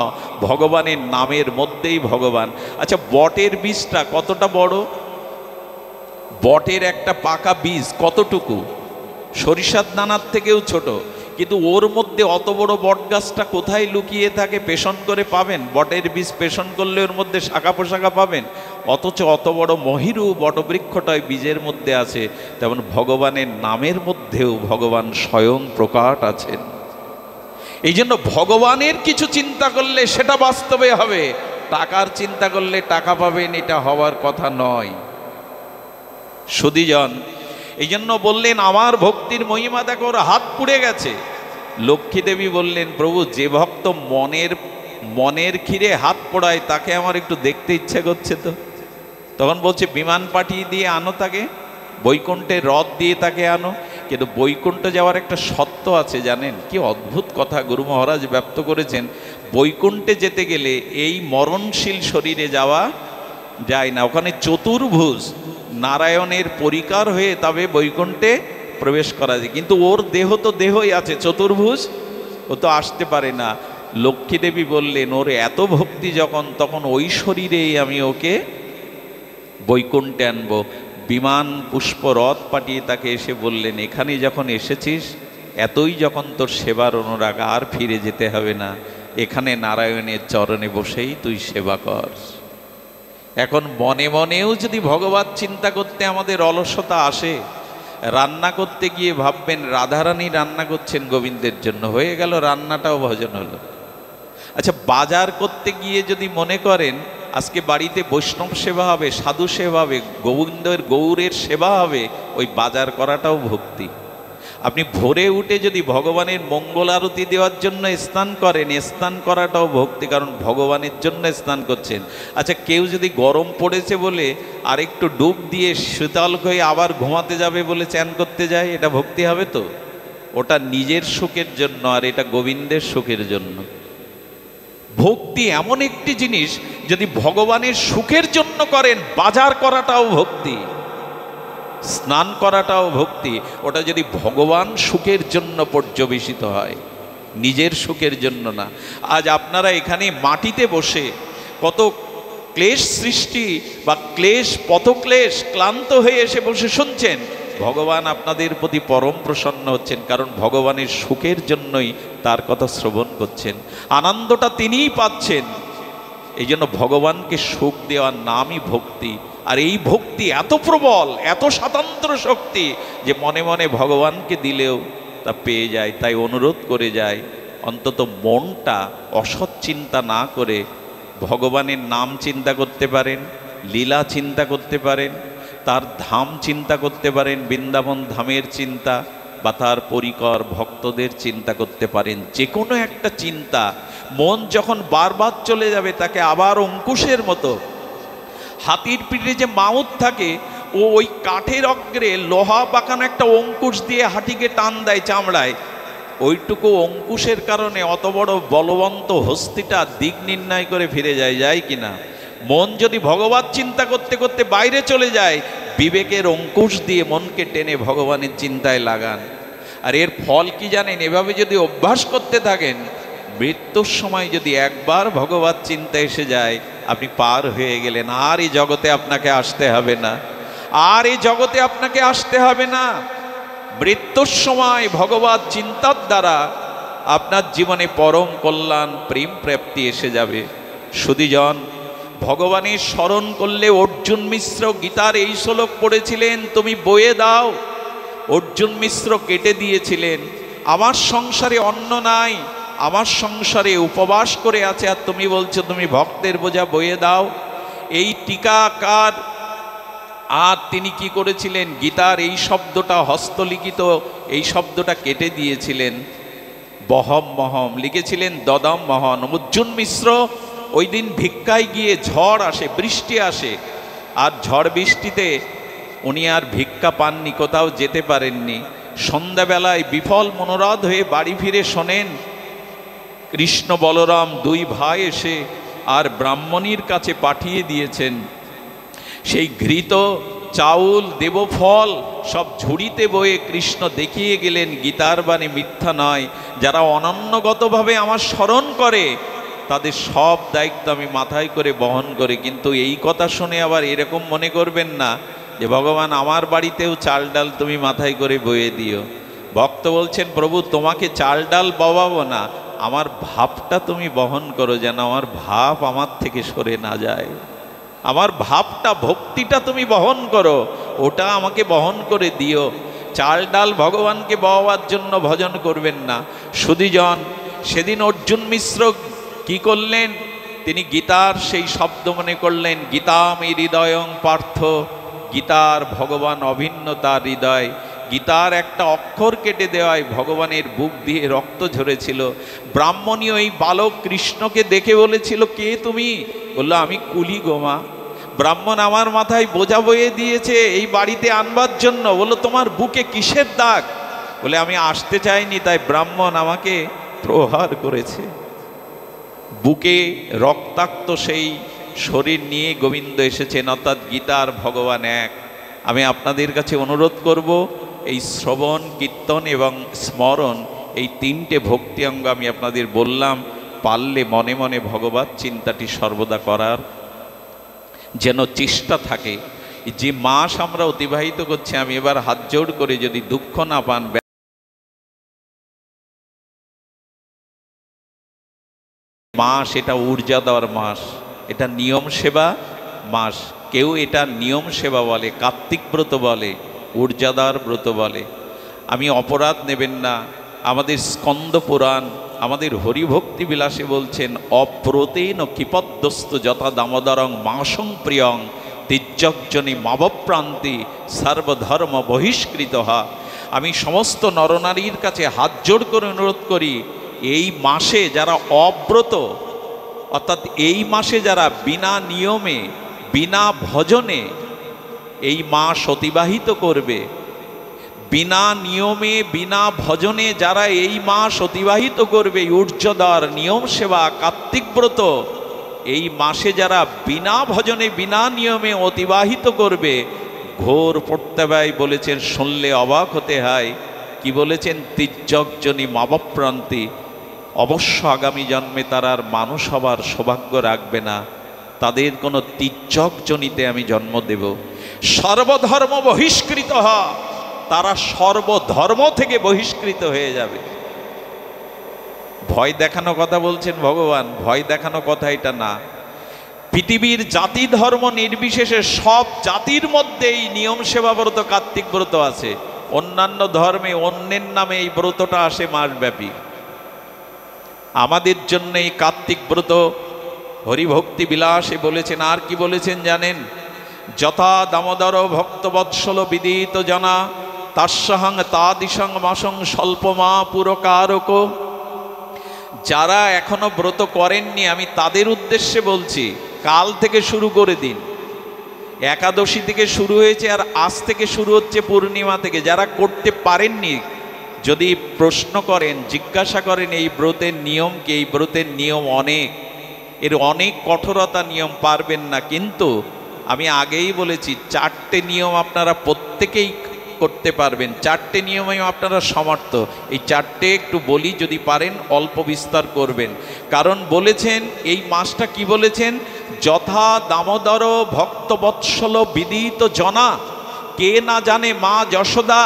A: ভগবানের নামের মধ্যেই ভগবান। আচ্ছা, বটের বীজটা কতটা বড়? বটের একটা পাকা বীজ কতটুকু? সরিষার দানার থেকেও ছোট, কিন্তু ওর মধ্যে অত বড় বট গাছটা কোথায় লুকিয়ে থাকে? পেষণ করে পাবেন? বটের বীজ পেষণ করলে ওর মধ্যে শাখা পোশাখা পাবেন, অথচ অত বড় মহিরু বটবৃক্ষটাই বীজের মধ্যে আছে। তেমন ভগবানের নামের মধ্যেও ভগবান স্বয়ং প্রকাট আছেন। এই জন্য ভগবানের কিছু চিন্তা করলে সেটা বাস্তবে হবে, টাকার চিন্তা করলে টাকা পাবেন এটা হওয়ার কথা নয়। সুধীজন, এই জন্য বললেন আমার ভক্তির মহিমা দেখো, ওর হাত পুড়ে গেছে। লক্ষ্মী দেবী বললেন, প্রভু যে ভক্ত মনের ক্ষীরে হাত পোড়ায় তাকে আমার একটু দেখতে ইচ্ছে করছে। তো তখন বলছে বিমান পাঠিয়ে দিয়ে আনো তাকে, বৈকুণ্ঠে রথ দিয়ে তাকে আনো। কিন্তু বৈকুণ্ঠ যাওয়ার একটা সত্য আছে, জানেন? কি অদ্ভুত কথা গুরু মহারাজ ব্যক্ত করেছেন। বৈকুণ্ঠে যেতে গেলে এই মরণশীল শরীরে যাওয়া যায় না, ওখানে চতুর্ভুজ নারায়ণের পরিকার হয়ে তবে বৈকুণ্ঠে প্রবেশ করা যায়। কিন্তু ওর দেহ তো দেহই আছে চতুর্ভুজ, ও তো আসতে পারে না। লক্ষ্মী দেবী বললেন, ওর এত ভক্তি যখন, তখন ওই শরীরেই আমি ওকে বৈকুণ্ঠে আনবো। বিমান পুষ্প রথ পাঠিয়ে তাকে এসে বললেন, এখানে যখন এসেছিস, এতই যখন তোর সেবার অনুরাগ, আর ফিরে যেতে হবে না, এখানে নারায়ণের চরণে বসেই তুই সেবা কর। এখন মনে মনেও যদি ভগবত চিন্তা করতে আমাদের অলসতা আসে, রান্না করতে গিয়ে ভাববেন রাধারানী রান্না করছেন গোবিন্দের জন্য, হয়ে গেল, রান্নাটাও ভজন হলো। আচ্ছা, বাজার করতে গিয়ে যদি মনে করেন আজকে বাড়িতে বৈষ্ণব সেবা হবে, সাধু সেবা হবে, গোবিন্দের গৌরের সেবা হবে, ওই বাজার করাটাও ভক্তি। আপনি ভোরে উঠে যদি ভগবানের মঙ্গল আরতি দেওয়ার জন্য স্নান করেন, স্নান করাটাও ভক্তি, কারণ ভগবানের জন্য স্নান করছেন। আচ্ছা, কেউ যদি গরম পড়েছে বলে আরেকটু ডুব দিয়ে শীতল হয়ে আবার ঘুমাতে যাবে বলে চ্যান করতে যায়, এটা ভক্তি হবে তো? ওটা নিজের সুখের জন্য, আর এটা গোবিন্দের সুখের জন্য। ভক্তি এমন একটি জিনিস, যদি ভগবানের সুখের জন্য করেন, বাজার করাটাও ভক্তি, স্নান করাটাও ভক্তি। ওটা যদি ভগবান সুখের জন্য পর্যবেসিত হয়, নিজের সুখের জন্য না। আজ আপনারা এখানে মাটিতে বসে কত ক্লেশ সৃষ্টি বা ক্লেশ, পথক্লেশ, ক্লান্ত হয়ে এসে বসে শুনছেন, ভগবান আপনাদের প্রতি পরম প্রসন্ন হচ্ছেন, কারণ ভগবানের সুখের জন্যই তার কথা শ্রবণ করছেন, আনন্দটা তিনিই পাচ্ছেন। এই জন্য ভগবানকে সুখ দেওয়ার নামই ভক্তি। আর এই ভক্তি এত প্রবল, এত স্বতন্ত্র শক্তি যে মনে মনে ভগবানকে দিলেও তা পেয়ে যায়। তাই অনুরোধ করে যায়, অন্তত মনটা অসৎ চিন্তা না করে ভগবানের নাম চিন্তা করতে পারেন, লীলা চিন্তা করতে পারেন, তার ধাম চিন্তা করতে পারেন, বৃন্দাবন ধামের চিন্তা, বা তার পরিকর ভক্তদের চিন্তা করতে পারেন। যে কোনো একটা চিন্তা, মন যখন বারবার চলে যাবে, তাকে আবার অঙ্কুশের মতো, হাতির পিঠে যে মাউথ থাকে, ও ওই কাঠের অগ্রে লোহা বাঁকানো একটা অঙ্কুশ দিয়ে হাতিকে টান দেয় চামড়ায়, ওইটুকু অঙ্কুশের কারণে অত বড় বলবন্ত হস্তিটা দিক নির্ণয় করে ফিরে যায়, যায় কিনা? মন যদি ভগবত চিন্তা করতে করতে বাইরে চলে যায়, বিবেকের অঙ্কুশ দিয়ে মনকে টেনে ভগবানের চিন্তায় লাগান। আর এর ফল কি জানেন? এভাবে যদি অভ্যাস করতে থাকেন, মৃত্যুর সময় যদি একবার ভগবত চিন্তা এসে যায়, আপনি পার হয়ে গেলেন। আর এই জগতে আপনাকে আসতে হবে না, আর এই জগতে আপনাকে আসতে হবে না। মৃত্যুর সময় ভগবত চিন্তার দ্বারা আপনার জীবনে পরম কল্যাণ, প্রেম প্রাপ্তি এসে যাবে। সুধীজন, ভগবানের স্মরণ করলে, অর্জুন মিশ্র গীতার এই শ্লোক পড়েছিলেন, তুমি বয়ে দাও। অর্জুন মিশ্র কেটে দিয়েছিলেন, আমার সংসারে অন্ন নাই, আমার সংসারে উপবাস করে আছে, আর তুমি বলছো তুমি ভক্তের বোঝা বয়ে দাও। এই টিকাকার, আর তিনি কি করেছিলেন? গীতার এই শব্দটা হস্তলিখিত, এই শব্দটা কেটে দিয়েছিলেন, বহম মহম লিখেছিলেন দদম মহন। অর্জুন মিশ্র ওই দিন ভিক্ষায় গিয়ে, ঝড় আসে, বৃষ্টি আসে, আর ঝড় বৃষ্টিতে উনি আর ভিক্ষা পাননি, কোথাও যেতে পারেননি। সন্ধ্যাবেলায় বিফল মনোরথ হয়ে বাড়ি ফিরে শোনেন কৃষ্ণ বলরাম দুই ভাই এসে আর ব্রাহ্মণীর কাছে পাঠিয়ে দিয়েছেন সেই ঘৃত চাউল, দেবফল সব ঝুড়িতে বয়ে কৃষ্ণ দেখিয়ে গেলেন, গীতার বাণী মিথ্যা নয়। যারা অনন্যগতভাবে আমার স্মরণ করে, তাদের সব দায়িত্ব আমি মাথায় করে বহন করে। কিন্তু এই কথা শুনে আবার এরকম মনে করবেন না যে ভগবান আমার বাড়িতেও চাল ডাল তুমি মাথায় করে বয়ে দিও। ভক্ত বলছেন, প্রভু তোমাকে চাল ডাল বওয়াবো না, আমার ভাবটা তুমি বহন করো, যেন আমার ভাব আমার থেকে সরে না যায়। আমার ভাবটা, ভক্তিটা তুমি বহন করো, ওটা আমাকে বহন করে দিও। চাল ডাল ভগবানকে বওয়ার জন্য ভজন করবেন না। সুধীজন, সেদিন অর্জুন মিশ্র কি করলেন? তিনি গীতার সেই শব্দ মনে করলেন, গীতামি হৃদয়ং পার্থ, গীতার ভগবান অভিন্ন তার হৃদয়। গীতার একটা অক্ষর কেটে দেওয়ায় ভগবানের বুক দিয়ে রক্ত ঝরেছিল। ব্রাহ্মণী ওই বালক কৃষ্ণকে দেখে বলেছিল, কে তুমি? বললো, আমি কুলি গোমা। ব্রাহ্মণ আমার মাথায় বোঝা বয়ে দিয়েছে এই বাড়িতে আনবার জন্য। বললো, তোমার বুকে কিসের দাগ? বলে, আমি আসতে চাইনি, তাই ব্রাহ্মণ আমাকে প্রহার করেছে। বুকে রক্তাক্ত সেই শরীর নিয়ে গোবিন্দ এসেছেন, অর্থাৎ গীতার ভগবান এক। আমি আপনাদের কাছে অনুরোধ করব, এই শ্রবণ, কীর্তন এবং স্মরণ, এই তিনটে ভক্তি অঙ্গ আমি আপনাদের বললাম, পারলে মনে মনে ভগবত চিন্তাটি সর্বদা করার যেন চেষ্টা থাকে। যে মাস আমরা অতিবাহিত করছি, আমি এবার হাত জোড় করে, যদি দুঃখ না পান, মাস এটা ঊর্জা দেওয়ার মাস, এটা নিয়ম সেবা মাস। কেউ এটা নিয়ম সেবা বলে, কার্তিক ব্রত বলে, ঊর্জা দেওয়ার ব্রত বলে। আমি অপরাধ নেবেন না। আমাদের স্কন্দ পুরাণ, আমাদের হরিভক্তি বিলাসে বলছেন, অব্রতেন কিপদ্যস্ত যথা দামোদরং মাসং প্রিয়ং তির্যকজনী মাবপ্রান্তি সর্বধর্ম বহিষ্কৃত হা। আমি সমস্ত নরনারীর কাছে হাত জোড় করে অনুরোধ করি, এই মাসে যারা অব্রত, অর্থাৎ এই মাসে যারা বিনা নিয়মে বিনা ভজনে এই মাস অতিবাহিত করবে, বিনা নিয়মে বিনা ভজনে যারা এই মাস অতিবাহিত করবে, ঊর্ধ্বদ্বার নিয়ম সেবা কার্তিক ব্রত, এই মাসে যারা বিনা ভজনে বিনা নিয়মে অতিবাহিত করবে, ঘোর পড়তে বলেছেন, শুনলে অবাক হতে হয়। কি বলেছেন? তির্যকজনী মাবপ্রান্তি, অবশ্য আগামী জন্মে তারা আর মানুষ হবার সৌভাগ্য রাখবে না, তাদের কোনো তির্যকজনীতে আমি জন্ম দেব। সর্বধর্ম বহিষ্কৃত হা, তারা সর্বধর্ম থেকে বহিষ্কৃত হয়ে যাবে। ভয় দেখানো কথা বলছেন ভগবান, ভয় দেখানো কথা এটা না। পৃথিবীর জাতি ধর্ম নির্বিশেষে সব জাতির মধ্যে এই নিয়ম সেবা ব্রত কার্তিক ব্রত আছে। অন্যান্য ধর্মে অন্যের নামে এই ব্রতটা আসে মাসব্যাপী। আমাদের জন্য এই কার্তিক ব্রত হরিভক্তি বিলাসে বলেছেন। আর কি বলেছেন জানেন? যথা দামোদর ভক্তবৎসল বিদিত জানা তাস্যাহং তাদিসং মাসং স্বল্পমা পুরকারক। যারা এখনো ব্রত করেননি, আমি তাদের উদ্দেশ্যে বলছি, কাল থেকে শুরু করে দিন। একাদশী থেকে শুরু হয়েছে, আর আজ থেকে শুরু হচ্ছে পূর্ণিমা থেকে। যারা করতে পারেননি, যদি প্রশ্ন করেন, জিজ্ঞাসা করেন এই ব্রতের নিয়ম কি, এই ব্রতের নিয়ম অনেক, এর অনেক কঠোরতা নিয়ম, পারবেন না। কিন্তু আমি আগেই বলেছি, 4টে নিয়ম আপনারা প্রত্যেকেই করতে পারবেন। 4টে নিয়মে আপনারা সমর্থ। এই 4টে একটু বলি, যদি পারেন অল্প বিস্তার করবেন। কারণ বলেছেন এই মাসটা কি বলেছেন? যথা দামোদর ভক্তবৎসল বিদিত জনা। কে না জানে মা যশোদা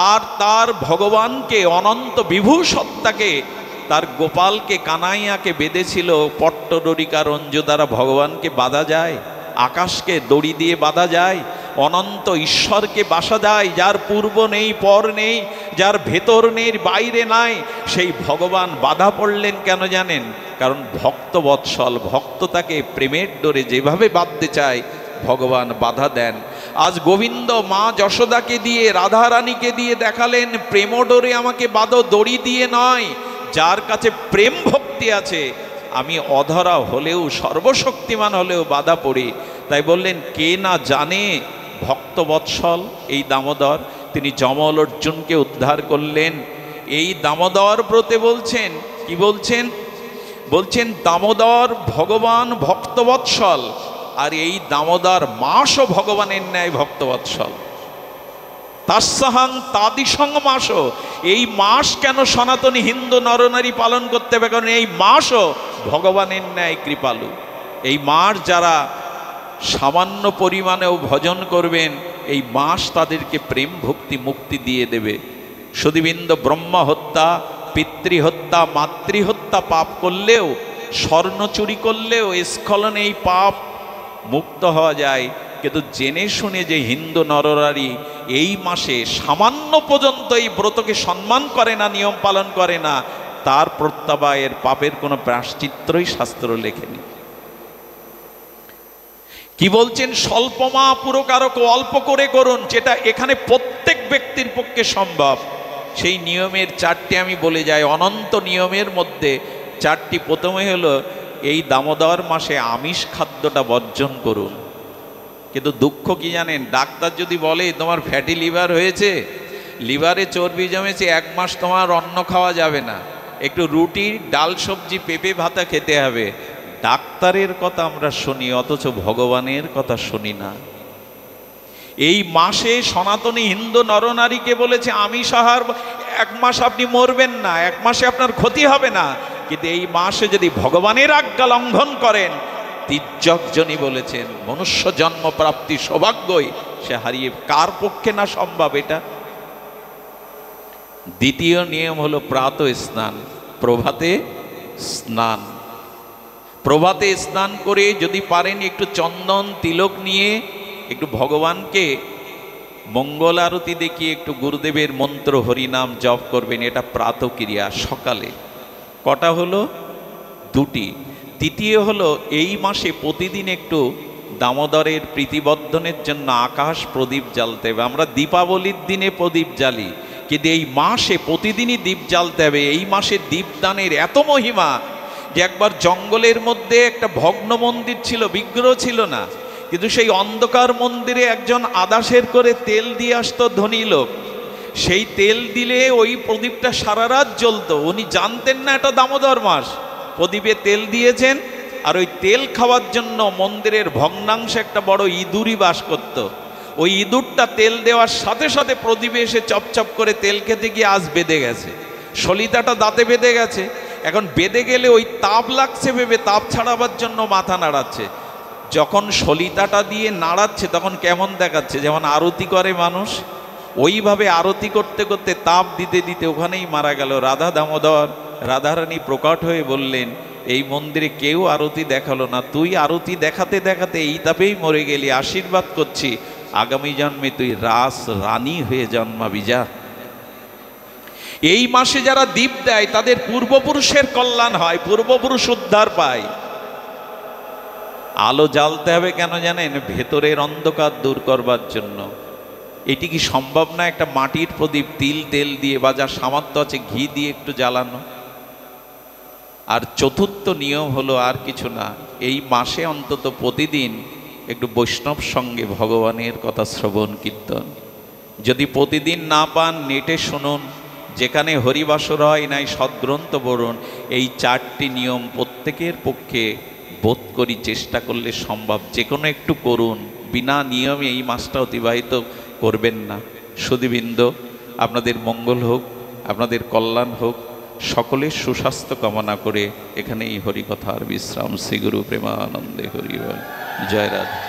A: আর তার ভগবানকে, অনন্ত বিভু সত্তাকে, তার গোপালকে, কানাইয়াকে বেঁধেছিল পট্টডরিকা রঞ্জু দ্বারা। ভগবানকে বাঁধা যায়? আকাশকে দড়ি দিয়ে বাঁধা যায়? অনন্ত ঈশ্বরকে বাসা যায়, যার পূর্ব নেই পর নেই, যার ভেতর নেই বাইরে নাই, সেই ভগবান বাধা পড়লেন কেন জানেন? কারণ ভক্ত বৎসল, ভক্ত তাকে প্রেমের ডোরে যেভাবে বাঁধতে চায় ভগবান বাধা দেন। আজ গোবিন্দ মা যশোদাকে দিয়ে, রাধারানীকে দিয়ে দেখালেন, প্রেম ডোরে আমাকে বাঁধো, দড়ি দিয়ে নয়। যার কাছে প্রেম ভক্তি আছে, আমি অধরা হলেও, সর্বশক্তিমান হলেও বাধা পড়ি। তাই বললেন, কে না জানে ভক্তবৎসল এই দামোদর, তিনি যমল অর্জুনকে উদ্ধার করলেন। এই দামোদর ব্রতে বলছেন, কি বলছেন? বলছেন দামোদর ভগবান ভক্তবৎসল, আর এই দামোদর মাসও ভগবানের ন্যায় ভক্তবৎসল। তাস্যাহং তাদিসং মাসও, এই মাস কেন সনাতনী হিন্দু নরনারী পালন করতে হবে? কারণ এই মাসও ভগবানের ন্যায় কৃপালু। এই মাস যারা সামান্য পরিমাণেও ভজন করবেন, এই মাস তাদেরকে প্রেম ভক্তি মুক্তি দিয়ে দেবে। সুধীবৃন্দ, ব্রহ্ম হত্যা, পিতৃহত্যা, মাতৃহত্যা পাপ করলেও, স্বর্ণ চুরি করলেও, স্খলনে এই পাপ মুক্ত হওয়া যায়। কিন্তু জেনে শুনে যে হিন্দু নরনারী এই মাসে সামান্য পর্যন্ত এই ব্রতকে সম্মান করে না, নিয়ম পালন করে না, তার প্রত্যাবায়ের পাপের কোনো প্রায়শ্চিত্তই শাস্ত্র লেখেনি। কি বলছেন? স্বল্পমা পুরকারক, অল্প করে করুন, যেটা এখানে প্রত্যেক ব্যক্তির পক্ষে সম্ভব। সেই নিয়মের 4টি আমি বলে যাই। অনন্ত নিয়মের মধ্যে 4টি। প্রথমে হলো, এই দামোদর মাসে আমিষ খাদ্যটা বর্জন করুন। কিন্তু দুঃখ কি জানেন? ডাক্তার যদি বলে তোমার ফ্যাটি লিভার হয়েছে, লিভারে চর্বি জমেছে, 1 মাস তোমার অন্ন খাওয়া যাবে না, একটু রুটি, ডাল, সবজি, পেঁপে ভাতা খেতে হবে। ডাক্তারের কথা আমরা শুনি, অথচ ভগবানের কথা শুনি না। এই মাসে সনাতনী হিন্দু নরনারীকে বলেছে আমিষ আহার, 1 মাস আপনি মরবেন না, 1 মাসে আপনার ক্ষতি হবে না। কিন্তু এই মাসে যদি ভগবানের আজ্ঞা লঙ্ঘন করেন, তির্যকজনই বলেছেন মনুষ্য জন্ম প্রাপ্তি সৌভাগ্যই সে হারিয়ে। কার পক্ষে না সম্ভব এটা? দ্বিতীয় নিয়ম হলো প্রাত স্নান, প্রভাতে স্নান। প্রভাতে স্নান করে যদি পারেন একটু চন্দন তিলক নিয়ে একটু ভগবানকে মঙ্গল আরতি দেখিয়ে একটু গুরুদেবের মন্ত্র হরিনাম জপ করবেন। এটা প্রাতক্রিয়া সকালে। কটা হলো? দুটি। তৃতীয় হলো এই মাসে প্রতিদিন একটু দামোদরের প্রীতিবর্ধনের জন্য আকাশ প্রদীপ জ্বালতে হবে। আমরা দীপাবলির দিনে প্রদীপ জ্বালি, কিন্তু এই মাসে প্রতিদিনই দ্বীপ জ্বালতে হবে। এই মাসে দীপদানের এত মহিমা যে একবার জঙ্গলের মধ্যে একটা ভগ্ন মন্দির ছিল, বিগ্রহ ছিল না, কিন্তু সেই অন্ধকার মন্দিরে একজন আদাসের করে তেল দিয়ে আসতো ধনী লোক। সেই তেল দিলে ওই প্রদীপটা সারা রাত জ্বলতো। উনি জানতেন না এটা দামোদর মাস, প্রদীপে তেল দিয়েছেন। আর ওই তেল খাওয়ার জন্য মন্দিরের ভগ্নাংশে একটা বড় ইঁদুরই বাস করত। ওই ইঁদুরটা তেল দেওয়ার সাথে সাথে প্রদীপে এসে চপচপ করে তেল খেতে গিয়ে আজ বেঁধে গেছে, সলিতাটা দাঁতে বেঁধে গেছে। এখন বেঁধে গেলে ওই তাপ লাগছে ভেবে তাপ ছাড়াবার জন্য মাথা নাড়াচ্ছে। যখন সলিতাটা দিয়ে নাড়াচ্ছে তখন কেমন দেখাচ্ছে, যেমন আরতি করে মানুষ, ওইভাবে আরতি করতে করতে তাপ দিতে দিতে ওখানেই মারা গেল। রাধা দামোদর রাধারানী প্রকট হয়ে বললেন, এই মন্দিরে কেউ আরতি দেখালো না, তুই আরতি দেখাতে দেখাতে এই তাপেই মরে গেলি। আশীর্বাদ করছি আগামী জন্মে তুই রাস রানী হয়ে জন্মাবি যা। এই মাসে যারা দীপ দেয় তাদের পূর্বপুরুষের কল্যাণ হয়, পূর্বপুরুষ উদ্ধার পায়। আলো জ্বালতে হবে কেন জানেন? ভেতরের অন্ধকার দূর করবার জন্য। এটি কি সম্ভব না একটা মাটির প্রদীপ তিল তেল দিয়ে বা যার সামর্থ্য আছে ঘি দিয়ে একটু জ্বালানো? আর চতুর্থ নিয়ম হলো আর কিছু না, এই মাসে অন্তত প্রতিদিন একটু বৈষ্ণব সঙ্গে ভগবানের কথা শ্রবণ কীর্তন। যদি প্রতিদিন না পান নেটে শুনুন, যেখানে হরিবাসর হয় নাই সদ্গ্রন্থ পড়ুন। এই চারটি নিয়ম প্রত্যেকের পক্ষে বোধ করি চেষ্টা করলে সম্ভব। যে কোনো একটু করুন, বিনা নিয়মে এই মাসটা অতিবাহিত করবেন না। সুধীবৃন্দ, আপনাদের মঙ্গল হোক, আপনাদের কল্যাণ হোক, সকলের সুস্বাস্থ্য কামনা করে এখানে এই হরিকথার বিশ্রাম। শ্রী গুরু প্রেমানন্দে হরি বল। জয় রাধা।